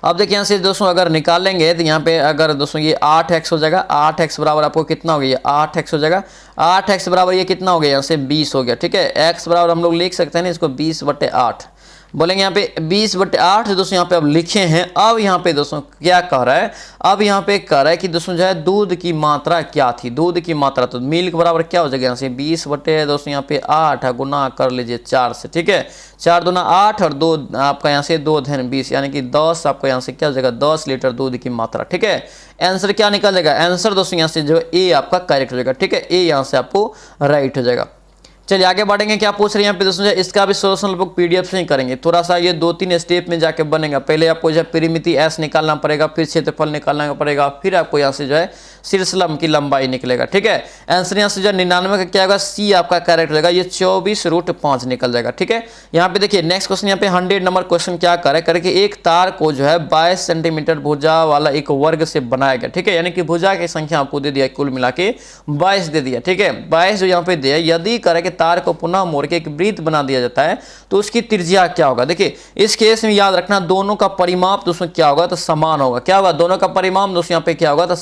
अब देखिए यहाँ से दोस्तों अगर निकालेंगे तो यहाँ पे अगर दोस्तों ये 8x हो जाएगा, 8x बराबर आपको कितना हो गया, 8x हो जाएगा, 8x बराबर ये कितना हो गया, यहाँ से 20 हो गया, ठीक है। x बराबर हम लोग लिख सकते हैं ना इसको 20/8 बोलेंगे, यहाँ पे 20/8 दोस्तों यहाँ पे अब लिखे हैं। अब यहाँ पे दोस्तों क्या कह रहा है, अब यहाँ पे कह रहा है कि दोस्तों जो है दूध की मात्रा क्या थी, दूध की मात्रा, तो मिल्क बराबर क्या हो जाएगा, यहाँ से 20 दोस्तों यहाँ पे 8 गुना कर लीजिए 4 से, ठीक है। 4 दूना 8 और 2 आपका यहाँ से 2 धन 20 यानी कि 10 आपका यहाँ से क्या हो जाएगा, 10 लीटर दूध की मात्रा, ठीक है। आंसर क्या निकल जाएगा, आंसर दोस्तों यहाँ से जो ए आपका करेक्ट हो जाएगा, ठीक है, ए यहाँ से आपको राइट हो जाएगा। चलिए आगे बढ़ेंगे, क्या पूछ रहे हैं यहाँ पे दोस्तों, इसका भी सोल्यूशन लोग पीडीएफ से ही करेंगे, थोड़ा सा ये 2-3 स्टेप में जाके बनेगा। पहले आपको जो है परिमिति एस निकालना पड़ेगा, फिर क्षेत्रफल निकालना पड़ेगा, फिर आपको यहाँ से जो है शीर्षलंब की लंबाई निकलेगा, ठीक है। आंसर यहाँ से जो 99 का क्या होगा, सी आपका करेक्ट हो जाएगा, ये 24√5 निकल जाएगा, ठीक है। यहाँ पे देखिए नेक्स्ट क्वेश्चन, यहाँ पे 100 नंबर क्वेश्चन क्या करे करके एक तार को जो है 22 सेंटीमीटर भुजा वाला एक वर्ग से बनाया गया, ठीक है, यानी कि भुजा की संख्या आपको दे दिया, कुल मिला के 22 दे दिया, ठीक है। 22 जो यहाँ पे दिया, यदि करे कि तार को पुनः मोड़ के एक वृत्त बना दिया जाता है तो उसकी त्रिज्या क्या होगा। देखिए इस केस में याद रखना दोनों का परिमाप दोस्तों क्या होगा, तो समान होगा। क्या होगा, दोनों का परिमाप दोस्तों यहाँ पे क्या होगा, तो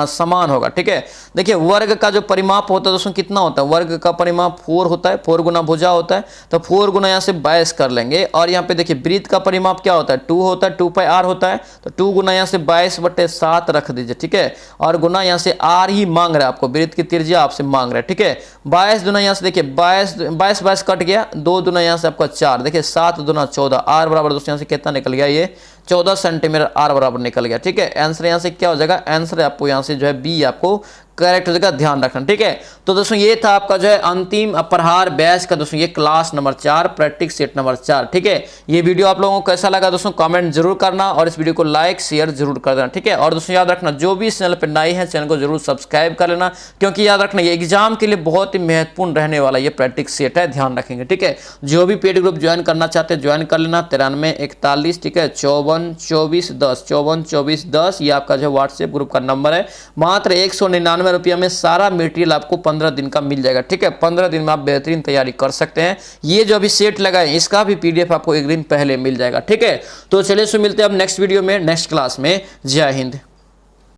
समान होगा, ठीक है। देखिए वर्ग का जो परिमाप होता है दोस्तों कितना होता है, वर्ग का परिमाप 4 होता है, 4 गुना भुजा होता है, तो 4 गुना यहाँ से 22 कर लेंगे। और यहाँ पे देखिए वृत्त का परिमाप क्या होता है, 2 होता है, 2πr होता है, तो 2 गुना यहाँ से 22/7 रख दीजिए, ठीक है। और गुना यहाँ से r ही मांग रहा है आपको, वृत्त की त्रिज्या आपसे मांग रहा है, ठीक है। 22 गुना यहाँ से देखिए देखिए 22 कट गया, 2 दूना यहाँ से आपका 4, देखिए 7 दूना 14, आर बराबर दोस्तों यहाँ से कितना निकल गया, ये 14 सेंटीमीटर आर बराबर निकल गया। ठीक है, आंसर यहाँ से क्या हो जाएगा, आंसर आपको यहाँ से जो है बी आपको करेक्ट हो जाएगा, ध्यान रखना। ठीक है, तो दोस्तों ये था आपका जो है अंतिम प्रहार बैच का दोस्तों ये class number 4 practice set number 4। ठीक है, ये वीडियो आप लोगों को कैसा लगा दोस्तों कमेंट जरूर करना और इस वीडियो को लाइक शेयर जरूर कर देना। ठीक है, और दोस्तों याद रखना जो भी इस चैनल पर नए हैं चैनल को जरूर सब्सक्राइब कर लेना, क्योंकि याद रखना ये एग्जाम के लिए बहुत ही महत्वपूर्ण रहने वाला ये प्रैक्टिस सेट है, ध्यान रखेंगे। ठीक है, जो भी पेड ग्रुप ज्वाइन करना चाहते हैं ज्वाइन कर लेना, 9341, ठीक है, 542410 ये आपका जो व्हाट्सएप ग्रुप का नंबर है। मात्र 199 रुपया में सारा मटेरियल आपको 15 दिन का मिल जाएगा। ठीक है, 15 दिन में आप बेहतरीन तैयारी कर सकते हैं। ये जो अभी सेट लगा है इसका भी पीडीएफ आपको एक दिन पहले मिल जाएगा। ठीक है, तो चलिए मिलते हैं अब नेक्स्ट वीडियो में नेक्स्ट क्लास में। जय हिंद।